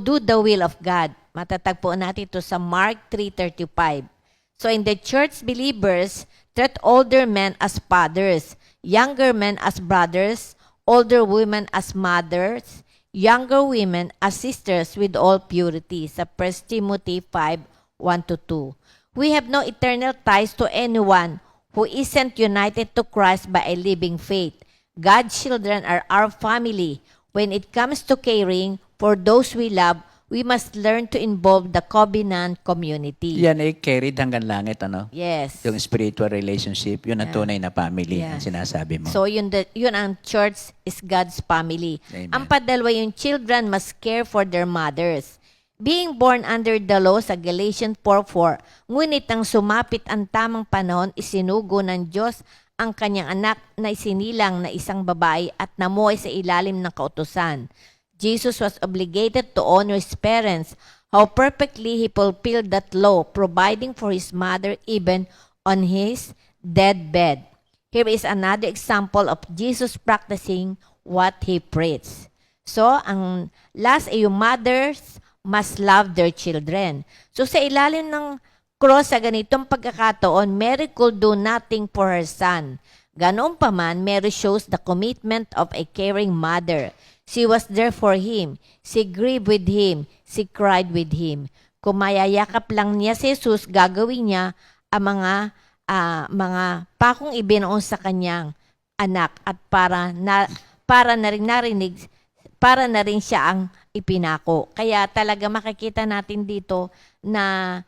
Speaker 5: do the will of God. Matatagpuan natin ito sa Mark 3:35. So in the church, believers treat older men as fathers, younger men as brothers, older women as mothers, younger women as sisters with all purity. Sa 1 Timothy 5:1-2. We have no eternal ties to anyone who isn't united to Christ by a living faith. God's children are our family. When it comes to caring for those we love, we must learn to involve the covenant community.
Speaker 6: Yan ay carried hanggang langit, ano?
Speaker 5: Yes.
Speaker 6: Yung spiritual relationship, yun ang
Speaker 5: Yeah.
Speaker 6: tunay na family
Speaker 5: Yeah.
Speaker 6: ang sinasabi mo.
Speaker 5: So yun ang church is God's family.
Speaker 6: Amen.
Speaker 5: Ang padalwa, yung children must care for their mothers. Being born under the law sa Galatians 4:4, ngunit ang sumapit ang tamang panahon, isinugo ng Diyos ang kanyang anak na isinilang na isang babae at namuhay sa ilalim ng kautusan. Jesus was obligated to honor his parents. How perfectly he fulfilled that law, providing for his mother even on his deathbed. Here is another example of Jesus practicing what he preached. So, ang last ay yung mothers must love their children. So, sa ilalim ng cross sa ganitong pagkakataon, Mary could do nothing for her son. Ganoon pa man, Mary shows the commitment of a caring mother. She was there for him. She grieved with him. She cried with him. Kung mayayakap lang niya si Jesus, gagawin niya ang mga pakong ibinoon sa kanyang anak at para na rin siya ang ipinako. Kaya talaga makikita natin dito na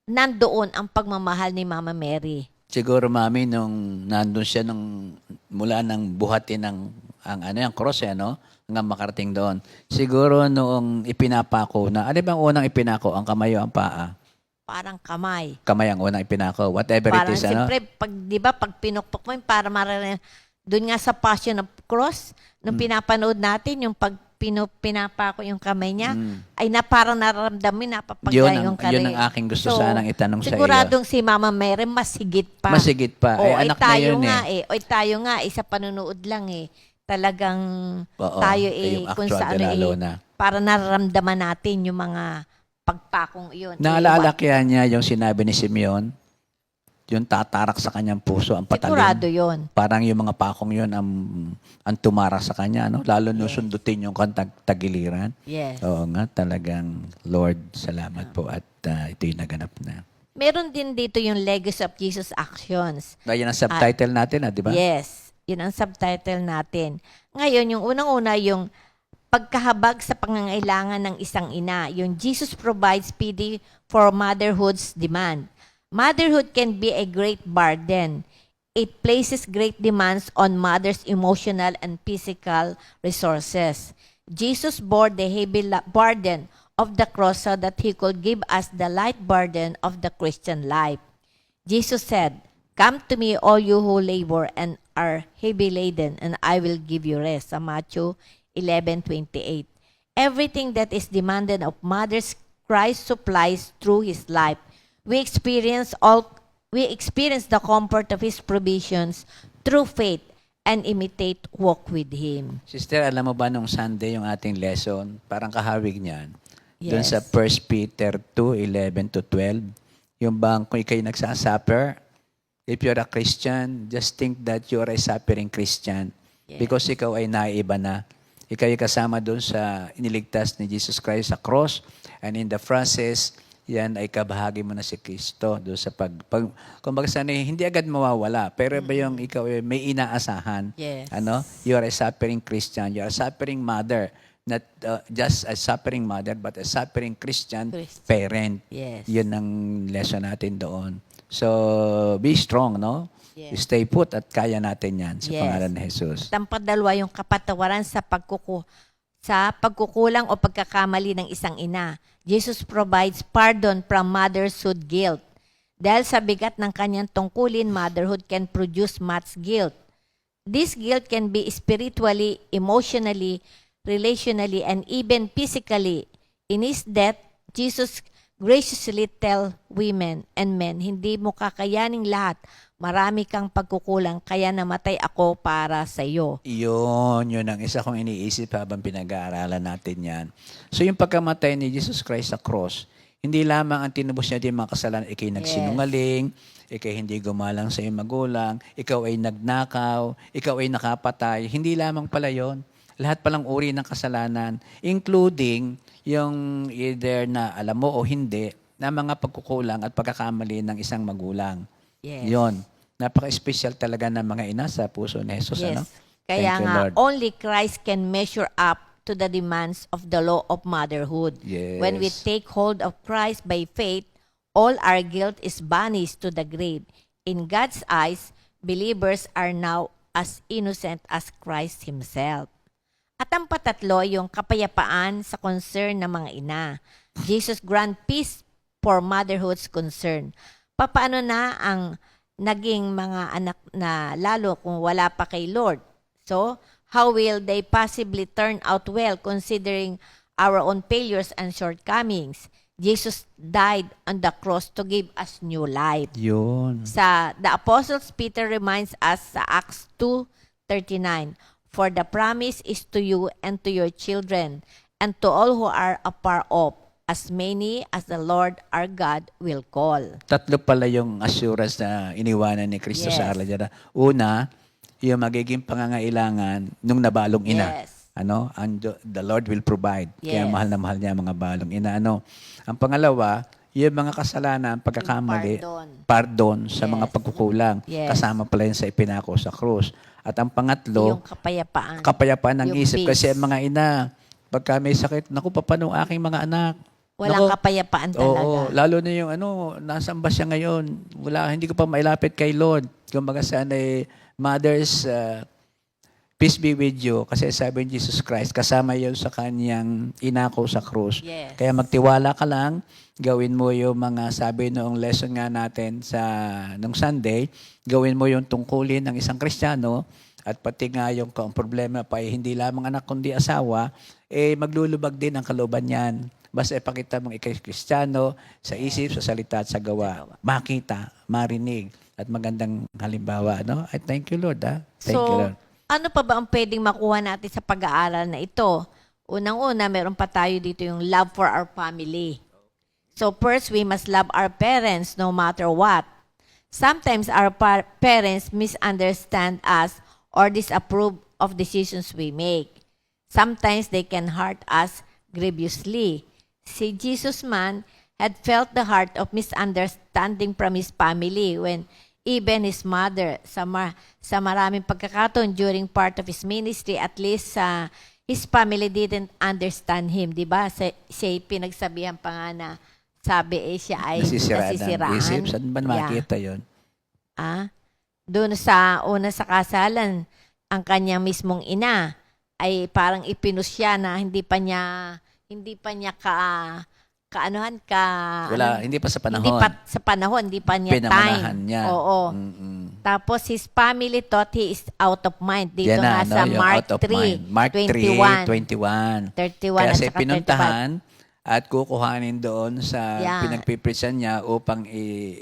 Speaker 5: nandoon ang pagmamahal ni Mama Mary.
Speaker 6: Siguro, Mami, nung nandun siya mula nang buhatin ang cross, no? Hanggang makarating doon. Siguro noong ipinapako na, ano bang unang ipinako? Ang kamay o ang paa?
Speaker 5: Parang kamay.
Speaker 6: Kamay ang unang ipinako. Whatever
Speaker 5: Parang
Speaker 6: it is, ano?
Speaker 5: siyempre, pag pinukpok mo yun, para doon nga sa Passion of Cross, nung pinapanood natin, yung pinapako yung kamay niya, ay parang nararamdamin, napapagay yung kamay.
Speaker 6: Yun ang aking gusto sanang itanong sa iyo.
Speaker 5: Siguradong si Mama Mary, mas higit pa.
Speaker 6: Mas higit pa.
Speaker 5: O,
Speaker 6: Ay, anak na yun
Speaker 5: tayo nga, sa panunood lang talagang
Speaker 6: Oo,
Speaker 5: tayo
Speaker 6: yung
Speaker 5: kung
Speaker 6: actual
Speaker 5: saan
Speaker 6: lalo na.
Speaker 5: para nararamdaman natin yung mga pagpakong iyon.
Speaker 6: Naalala kaya niya yung sinabi ni Simeon, yung tatarak sa kanyang puso, ang patalim.
Speaker 5: Sigurado yun.
Speaker 6: Parang yung mga pakong yun ang tumarak sa kanya, no? Lalo nung sundutin yung tagiliran.
Speaker 5: Yes.
Speaker 6: Oo nga, talagang Lord, salamat po at ito'y naganap na.
Speaker 5: Meron din dito yung Legacy of Jesus Actions.
Speaker 6: Yan ang subtitle natin, di ba?
Speaker 5: Yes. Yun ang subtitle natin. Ngayon, yung unang-una, yung pagkahabag sa pangangailangan ng isang ina. Yung Jesus provides PD for motherhood's demand. Motherhood can be a great burden. It places great demands on mother's emotional and physical resources. Jesus bore the heavy burden of the cross so that he could give us the light burden of the Christian life. Jesus said, "Come to me, all you who labor and are heavy laden, and I will give you rest." Sa Matthew 11:28. Everything that is demanded of mothers, Christ supplies through his life. We experience the comfort of his provisions through faith and imitate walk with him.
Speaker 6: Sister, alam mo ba nung Sunday yung ating lesson, parang kahawig niyan, doon
Speaker 5: Yes.
Speaker 6: sa 1 Peter 2:11-12, yung bang kung ikaw'y nagsasuffer, if you're a Christian, just think that you're a suffering Christian.
Speaker 5: Yes.
Speaker 6: Because ikaw ay naiiba na. Ikaw ay kasama doon sa iniligtas ni Jesus Christ sa cross, and in the process, yan ay kabahagi mo na si Kristo doon sa kumbaga sana hindi agad mawawala, pero ba yung ikaw ay may inaasahan?
Speaker 5: Yes.
Speaker 6: Ano? You are a suffering Christian, you are a suffering mother Not just a suffering mother, but a suffering Christian
Speaker 5: Christ.
Speaker 6: parent.
Speaker 5: Yes.
Speaker 6: Yun ang lesson natin doon. So, be strong, no?
Speaker 5: Yes.
Speaker 6: Stay put at kaya natin yan sa
Speaker 5: Yes.
Speaker 6: pangalan ng Jesus.
Speaker 5: At ang padalwa, yung kapatawaran sa pagkukulang o pagkakamali ng isang ina. Jesus provides pardon from motherhood guilt. Dahil sa bigat ng kanyang tungkulin, motherhood can produce much guilt. This guilt can be spiritually, emotionally, relationally, and even physically. In His death, Jesus graciously tell women and men, hindi mo kakayaning lahat. Marami kang pagkukulang, kaya namatay ako para sa iyo.
Speaker 6: Yun ang isa kong iniisip habang pinag-aaralan natin yan. So yung pagkamatay ni Jesus Christ sa cross, hindi lamang ang tinubos niya din mga kasalanan, ikay nagsinungaling, ikay hindi gumalang sa iyong magulang, ikaw ay nagnakaw, ikaw ay nakapatay. Hindi lamang pala yon. Lahat palang uri ng kasalanan, including yung either na alam mo o hindi, na mga pagkukulang at pagkakamali ng isang magulang.
Speaker 5: Yes.
Speaker 6: Yon. Napaka-special talaga ng mga ina sa puso ni Jesus.
Speaker 5: Yes.
Speaker 6: Ano?
Speaker 5: Kaya
Speaker 6: Thank you,
Speaker 5: nga,
Speaker 6: Lord.
Speaker 5: only Christ can measure up to the demands of the law of motherhood.
Speaker 6: Yes.
Speaker 5: When we take hold of Christ by faith, all our guilt is banished to the grave. In God's eyes, believers are now as innocent as Christ Himself. At ang patatlo, yung kapayapaan sa concern ng mga ina. Jesus grant peace for motherhood's concern. Paano na ang naging mga anak na lalo kung wala pa kay Lord? So, how will they possibly turn out well considering our own failures and shortcomings? Jesus died on the cross to give us new life.
Speaker 6: Yun.
Speaker 5: The Apostles Peter reminds us sa Acts 2:39, for the promise is to you and to your children and to all who are afar off, as many as the Lord our God will call.
Speaker 6: Tatlo pala yung assurance na iniwanan ni Kristo
Speaker 5: Yes.
Speaker 6: sa Arla. Una, yung magiging pangangailangan nung nabalong ina.
Speaker 5: Yes.
Speaker 6: Ano? And the Lord will provide. Kaya
Speaker 5: Yes.
Speaker 6: mahal na mahal niya ang mga balong ina. Ano? Ang pangalawa, yung mga kasalanan, pagkakamali, pardon sa
Speaker 5: Yes.
Speaker 6: mga pagkukulang.
Speaker 5: Yes.
Speaker 6: Kasama pala yun sa ipinako sa krus. At ang pangatlo,
Speaker 5: Yung kapayapaan.
Speaker 6: kapayapaan ng
Speaker 5: Yung
Speaker 6: isip.
Speaker 5: peace.
Speaker 6: Kasi ang mga ina, pagka may sakit, naku, paano ang aking mga anak?
Speaker 5: Walang
Speaker 6: Naku,
Speaker 5: kapayapaan talaga.
Speaker 6: Oo, lalo na yung nasaan ba siya ngayon? Wala, hindi ko pa mailapit kay Lord. Kumbaga sana mothers, peace be with you. Kasi sabi ni Jesus Christ, kasama yun sa kanyang inako sa krus.
Speaker 5: Yes.
Speaker 6: Kaya magtiwala ka lang, gawin mo yung mga sabi noong lesson nga natin nung Sunday, gawin mo yung tungkulin ng isang Kristiyano, at pati nga yung kung problema pa hindi lamang anak kundi asawa, maglulubag din ang kalooban niyan. Basta ipakita mong ikay Kristiyano sa isip, sa salita at sa gawa. Makita, marinig, at magandang halimbawa. No? I thank you, Lord. Thank you, Lord.
Speaker 5: Ano pa ba ang pwedeng makuha natin sa pag-aaral na ito? Unang-una, meron pa tayo dito yung love for our family. So first, we must love our parents no matter what. Sometimes our parents misunderstand us or disapprove of decisions we make. Sometimes they can hurt us grievously. Si Jesus man had felt the heart of misunderstanding from his family when even his mother, sa maraming pagkakataon during part of his ministry, at least his family didn't understand him. Diba? Siya pinagsabihan pa nga na sabi siya ay
Speaker 6: Nasisiraan ang isip. Saan ba makita yun?
Speaker 5: Doon sa una sa kasalan, ang kanyang mismong ina ay parang ipinusya na hindi pa niya
Speaker 6: Hindi pa sa panahon.
Speaker 5: Hindi pa sa panahon, hindi pa niya
Speaker 6: Pinamanahan
Speaker 5: time.
Speaker 6: niya.
Speaker 5: Oo. Tapos his family thought he is out of mind. Dito
Speaker 6: Yan
Speaker 5: nga sa
Speaker 6: yung
Speaker 5: Mark
Speaker 6: out of
Speaker 5: 3,
Speaker 6: mind. Mark
Speaker 5: 21.
Speaker 6: 3:21.
Speaker 5: 31
Speaker 6: Kaya
Speaker 5: at
Speaker 6: siya
Speaker 5: saka 35.
Speaker 6: pinuntahan at kukuhanin doon sa
Speaker 5: Yeah.
Speaker 6: pinagpipresan niya upang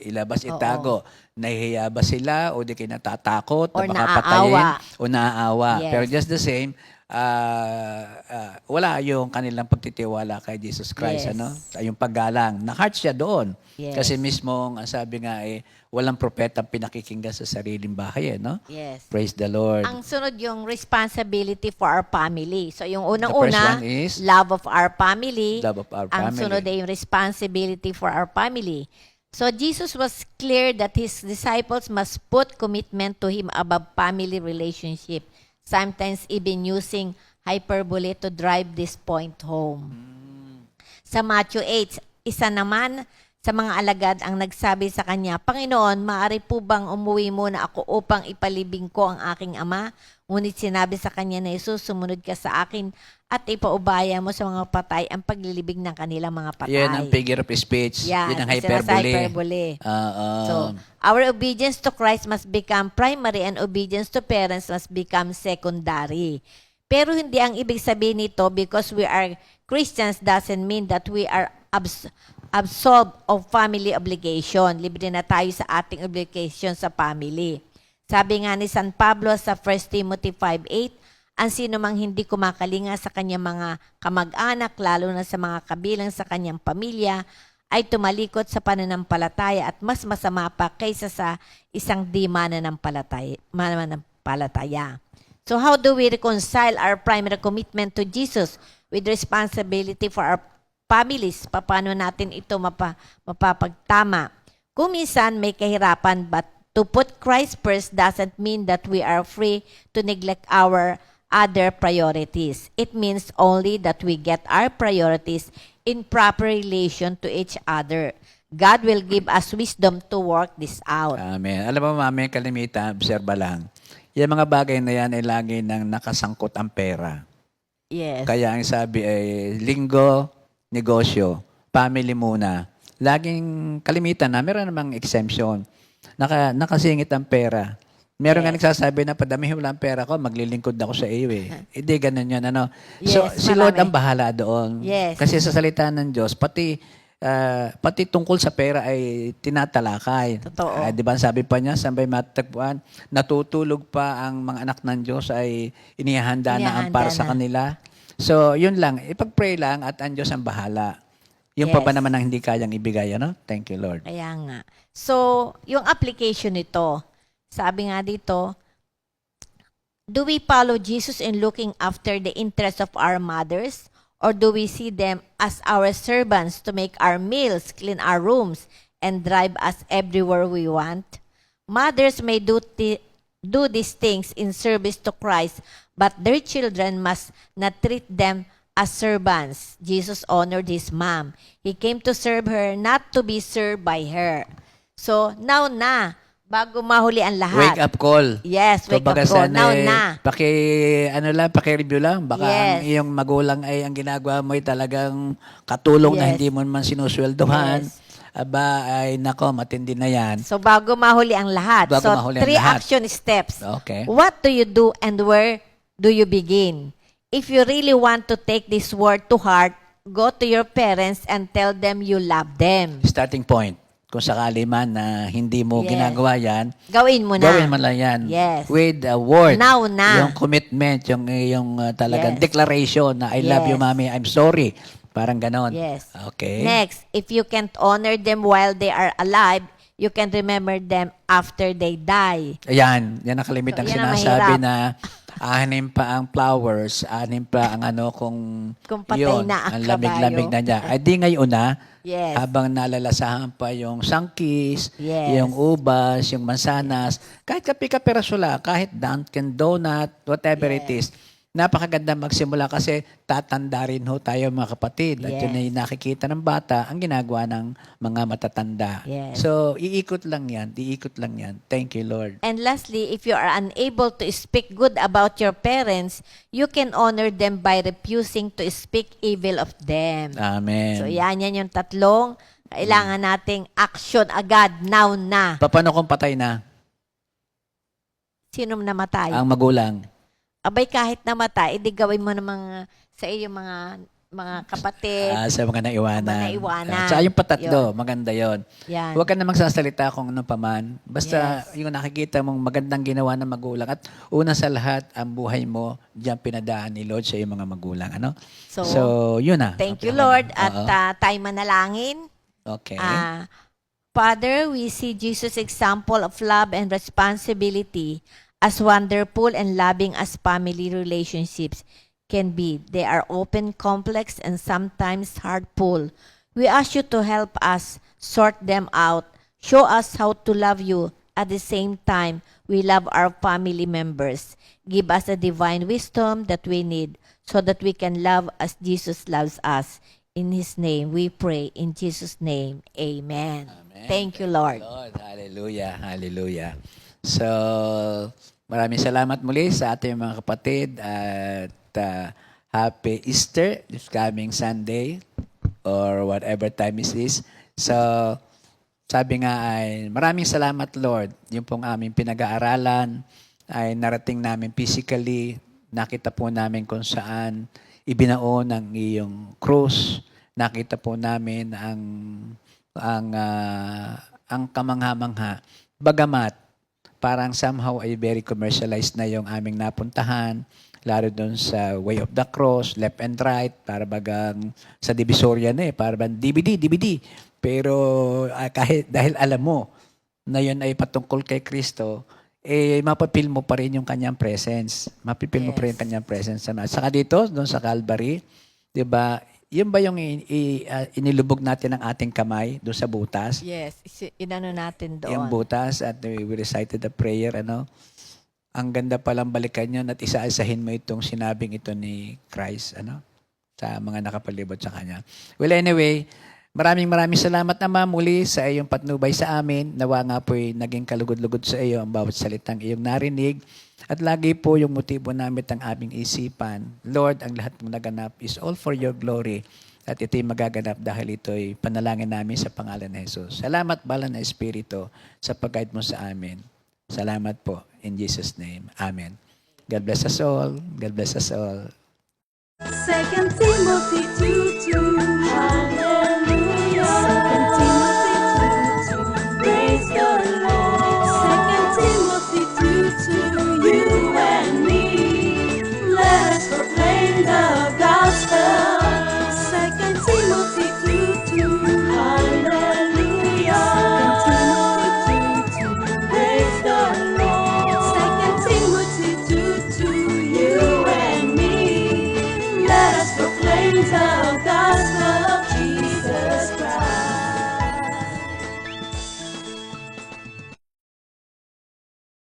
Speaker 6: ilabas,
Speaker 5: Oo.
Speaker 6: itago. Nahihiya ba sila o di kayo natatakot
Speaker 5: Or
Speaker 6: na baka
Speaker 5: naaawa.
Speaker 6: patayin o naaawa.
Speaker 5: Yes.
Speaker 6: Pero just the same, wala yung kanilang pagtitiwala kay Jesus Christ.
Speaker 5: Yes.
Speaker 6: Yung paggalang. Na-heart siya doon.
Speaker 5: Yes.
Speaker 6: Kasi mismo, ang sabi nga walang propeta pinakikinggan sa sariling bahay. No?
Speaker 5: Yes.
Speaker 6: Praise the Lord.
Speaker 5: Ang sunod yung responsibility for our family. So yung
Speaker 6: The
Speaker 5: unang-una,
Speaker 6: first one is
Speaker 5: love of our family.
Speaker 6: love of our
Speaker 5: Ang
Speaker 6: family.
Speaker 5: sunod ay yung responsibility for our family. So Jesus was clear that his disciples must put commitment to him above family relationship, sometimes even using hyperbole to drive this point home. Sa Matthew 8, isa naman sa mga alagad ang nagsabi sa kanya, Panginoon, maaari po bang umuwi muna ako upang ipalibing ko ang aking ama? Ngunit sinabi sa kanya na Jesus, sumunod ka sa akin at ipaubaya mo sa mga patay ang paglilibing ng kanilang mga patay.
Speaker 6: Yan ang figure of speech.
Speaker 5: Yan,
Speaker 6: Yan ang
Speaker 5: isa na sa hyperbole. So, our obedience to Christ must become primary and obedience to parents must become secondary. Pero hindi ang ibig sabihin nito because we are Christians doesn't mean that we are absolved of family obligation. Libre na tayo sa ating obligation sa family. Sabi nga ni San Pablo sa 1 Timothy 5:8, ang sino mang hindi kumakalinga sa kanyang mga kamag-anak, lalo na sa mga kabilang sa kanyang pamilya, ay tumalikod sa pananampalataya at mas masama pa kaysa sa isang di mananampalataya. So how do we reconcile our primary commitment to Jesus with responsibility for our families? Paano natin ito mapapagtama? Kung minsan may kahirapan, but to put Christ first doesn't mean that we are free to neglect our other priorities. It means only that we get our priorities in proper relation to each other. God will give us wisdom to work this out.
Speaker 6: Amen. Alam mo, mami, kalimitan, obserba lang. Yung mga bagay na yan ay lagi nang nakasangkot ang pera.
Speaker 5: Yes.
Speaker 6: Kaya ang sabi ay linggo, negosyo, family muna. Laging kalimitan na, meron namang exemption. Nakasingit ang pera. Meron nga nagsasabi na padamihin mo lang ang pera ko, maglilingkod ako sa iyo eh. Hindi ganun yun. Ano? So,
Speaker 5: Yes,
Speaker 6: si Lord
Speaker 5: marami.
Speaker 6: ang bahala doon.
Speaker 5: Yes.
Speaker 6: Kasi sa salita ng Diyos, pati tungkol sa pera ay tinatalakay.
Speaker 5: Totoo.
Speaker 6: Di ba sabi pa niya, saan ba'y matagpuan? Natutulog pa ang mga anak ng Diyos ay inihahanda na ang para sa
Speaker 5: Inihahanda na.
Speaker 6: kanila. So, yun lang. Ipag-pray lang at ang Diyos ang bahala. Yung pa ba
Speaker 5: Yes.
Speaker 6: naman ang hindi kayang ibigay, ano? Thank you, Lord.
Speaker 5: Kaya nga. So, yung application nito, sabi nga dito, do we follow Jesus in looking after the interests of our mothers? Or do we see them as our servants to make our meals, clean our rooms, and drive us everywhere we want? Mothers may do these things in service to Christ, but their children must not treat them as servants. Jesus honored his mom. He came to serve her, not to be served by her. So, now na, bago mahuli ang lahat.
Speaker 6: Wake up call.
Speaker 5: Yes, wake
Speaker 6: Kumbaga,
Speaker 5: up call.
Speaker 6: San,
Speaker 5: Now
Speaker 6: eh,
Speaker 5: na.
Speaker 6: paki-review lang. Baka ang
Speaker 5: Yes.
Speaker 6: iyong magulang ay ang ginagawa mo ay talagang katulong na
Speaker 5: Yes.
Speaker 6: hindi mo man sinusweldohan.
Speaker 5: Yes.
Speaker 6: Aba, ay nako, matindi na yan.
Speaker 5: So, bago mahuli ang lahat.
Speaker 6: Bago
Speaker 5: So,
Speaker 6: mahuli ang
Speaker 5: 3
Speaker 6: lahat.
Speaker 5: action steps.
Speaker 6: Okay.
Speaker 5: What do you do and where do you begin? If you really want to take this word to heart, go to your parents and tell them you love them.
Speaker 6: Starting point. Kung sakali man na hindi mo
Speaker 5: Yes.
Speaker 6: ginagawa yan,
Speaker 5: Gawin mo na.
Speaker 6: gawin mo lang yan.
Speaker 5: Yes.
Speaker 6: With a word.
Speaker 5: Now na.
Speaker 6: Yung commitment, yung talagang
Speaker 5: Yes.
Speaker 6: declaration na I love you,
Speaker 5: Yes.
Speaker 6: mommy, I'm sorry. Parang ganon.
Speaker 5: Yes.
Speaker 6: Okay.
Speaker 5: Next, if you can't honor them while they are alive, you can remember them after they die.
Speaker 6: Ayan, yan ang kalimitang
Speaker 5: So, yan ang
Speaker 6: sinasabi
Speaker 5: mahirap.
Speaker 6: na anim pa ang flowers, anim pa ang
Speaker 5: Kung patay na ang
Speaker 6: lamig-lamig
Speaker 5: kabayo.
Speaker 6: na niya. Ay di ngayon na,
Speaker 5: Yes.
Speaker 6: habang nalalasahan pa yung sangkis,
Speaker 5: Yes.
Speaker 6: yung ubas, yung mansanas, kahit kape-kaperaso lang, kahit Dunkin' Donut, whatever it is, napakaganda magsimula kasi tatanda rin ho tayo mga kapatid. At yun ay
Speaker 5: Yes.
Speaker 6: nakikita ng bata ang ginagawa ng mga matatanda.
Speaker 5: Yes.
Speaker 6: So, iikot lang yan. Thank you, Lord.
Speaker 5: And lastly, if you are unable to speak good about your parents, you can honor them by refusing to speak evil of them.
Speaker 6: Amen.
Speaker 5: So yan yung tatlong kailangan nating action agad, now na.
Speaker 6: Paano kung patay na
Speaker 5: Sinong namatay?
Speaker 6: ang magulang?
Speaker 5: Abay, kahit namatay, edi gawin mo ng mga, sa iyo mga kapatid.
Speaker 6: Sa mga naiwanan.
Speaker 5: Mga naiwanan.
Speaker 6: Sa yung patatlo, maganda yon.
Speaker 5: Yan.
Speaker 6: Huwag ka na magsasalita kung ano paman. Basta
Speaker 5: Yes.
Speaker 6: yung nakikita mong magandang ginawa ng magulang. At una sa lahat, ang buhay mo, diyan pinadaan ni Lord sa iyong mga magulang. Ano? So yun na.
Speaker 5: Thank you,
Speaker 6: Okay.
Speaker 5: Lord. At
Speaker 6: Oo.
Speaker 5: tayo manalangin.
Speaker 6: Okay.
Speaker 5: Father, we see Jesus' example of love and responsibility as wonderful and loving as family relationships can be. They are open, complex, and sometimes hurtful. We ask you to help us sort them out. Show us how to love you At the same time, we love our family members. Give us the divine wisdom that we need so that we can love as Jesus loves us. In His name we pray. In Jesus' name, amen.
Speaker 6: Amen.
Speaker 5: Thank you, Lord.
Speaker 6: Hallelujah. Hallelujah. So, maraming salamat muli sa ating mga kapatid at happy Easter this coming Sunday or whatever time is this. So, sabi nga ay maraming salamat Lord. Yung pong aming pinag-aaralan ay narating namin physically. Nakita po namin kung saan ibinaon ang iyong krus. Nakita po namin ang kamangha-mangha. Bagamat parang somehow ay very commercialized na yung aming napuntahan, lalo doon sa Way of the Cross, left and right, para bagang sa Divisoria na para bang DVD. Pero kahit dahil alam mo na yun ay patungkol kay Kristo, mapapil mo pa rin yung kanyang presence. Mapipil mo pa rin yung kanyang presence. Saka dito, doon sa Calvary, di ba, yun ba yung inilubog natin ang ating kamay doon sa butas?
Speaker 5: Yes, inano natin doon.
Speaker 6: Yung butas at we recited the prayer, ang ganda palang balikan yun at isa-isahin mo itong sinabing ito ni Christ, sa mga nakapalibot sa Kanya. Well, anyway, maraming salamat naman muli sa iyong patnubay sa amin. Nawa nga po'y naging kalugod-lugod sa iyo ang bawat salitang iyong narinig. At lagi po yung motibo namin ang aming isipan. Lord, ang lahat mong naganap is all for your glory. At ito'y magaganap dahil ito'y panalangin namin sa pangalan ni Jesus. Salamat, Banal na Espiritu, sa pag-guide mo sa amin. Salamat po. In Jesus' name. Amen. God bless us all. God bless us all.
Speaker 1: 2 Timothy 2:2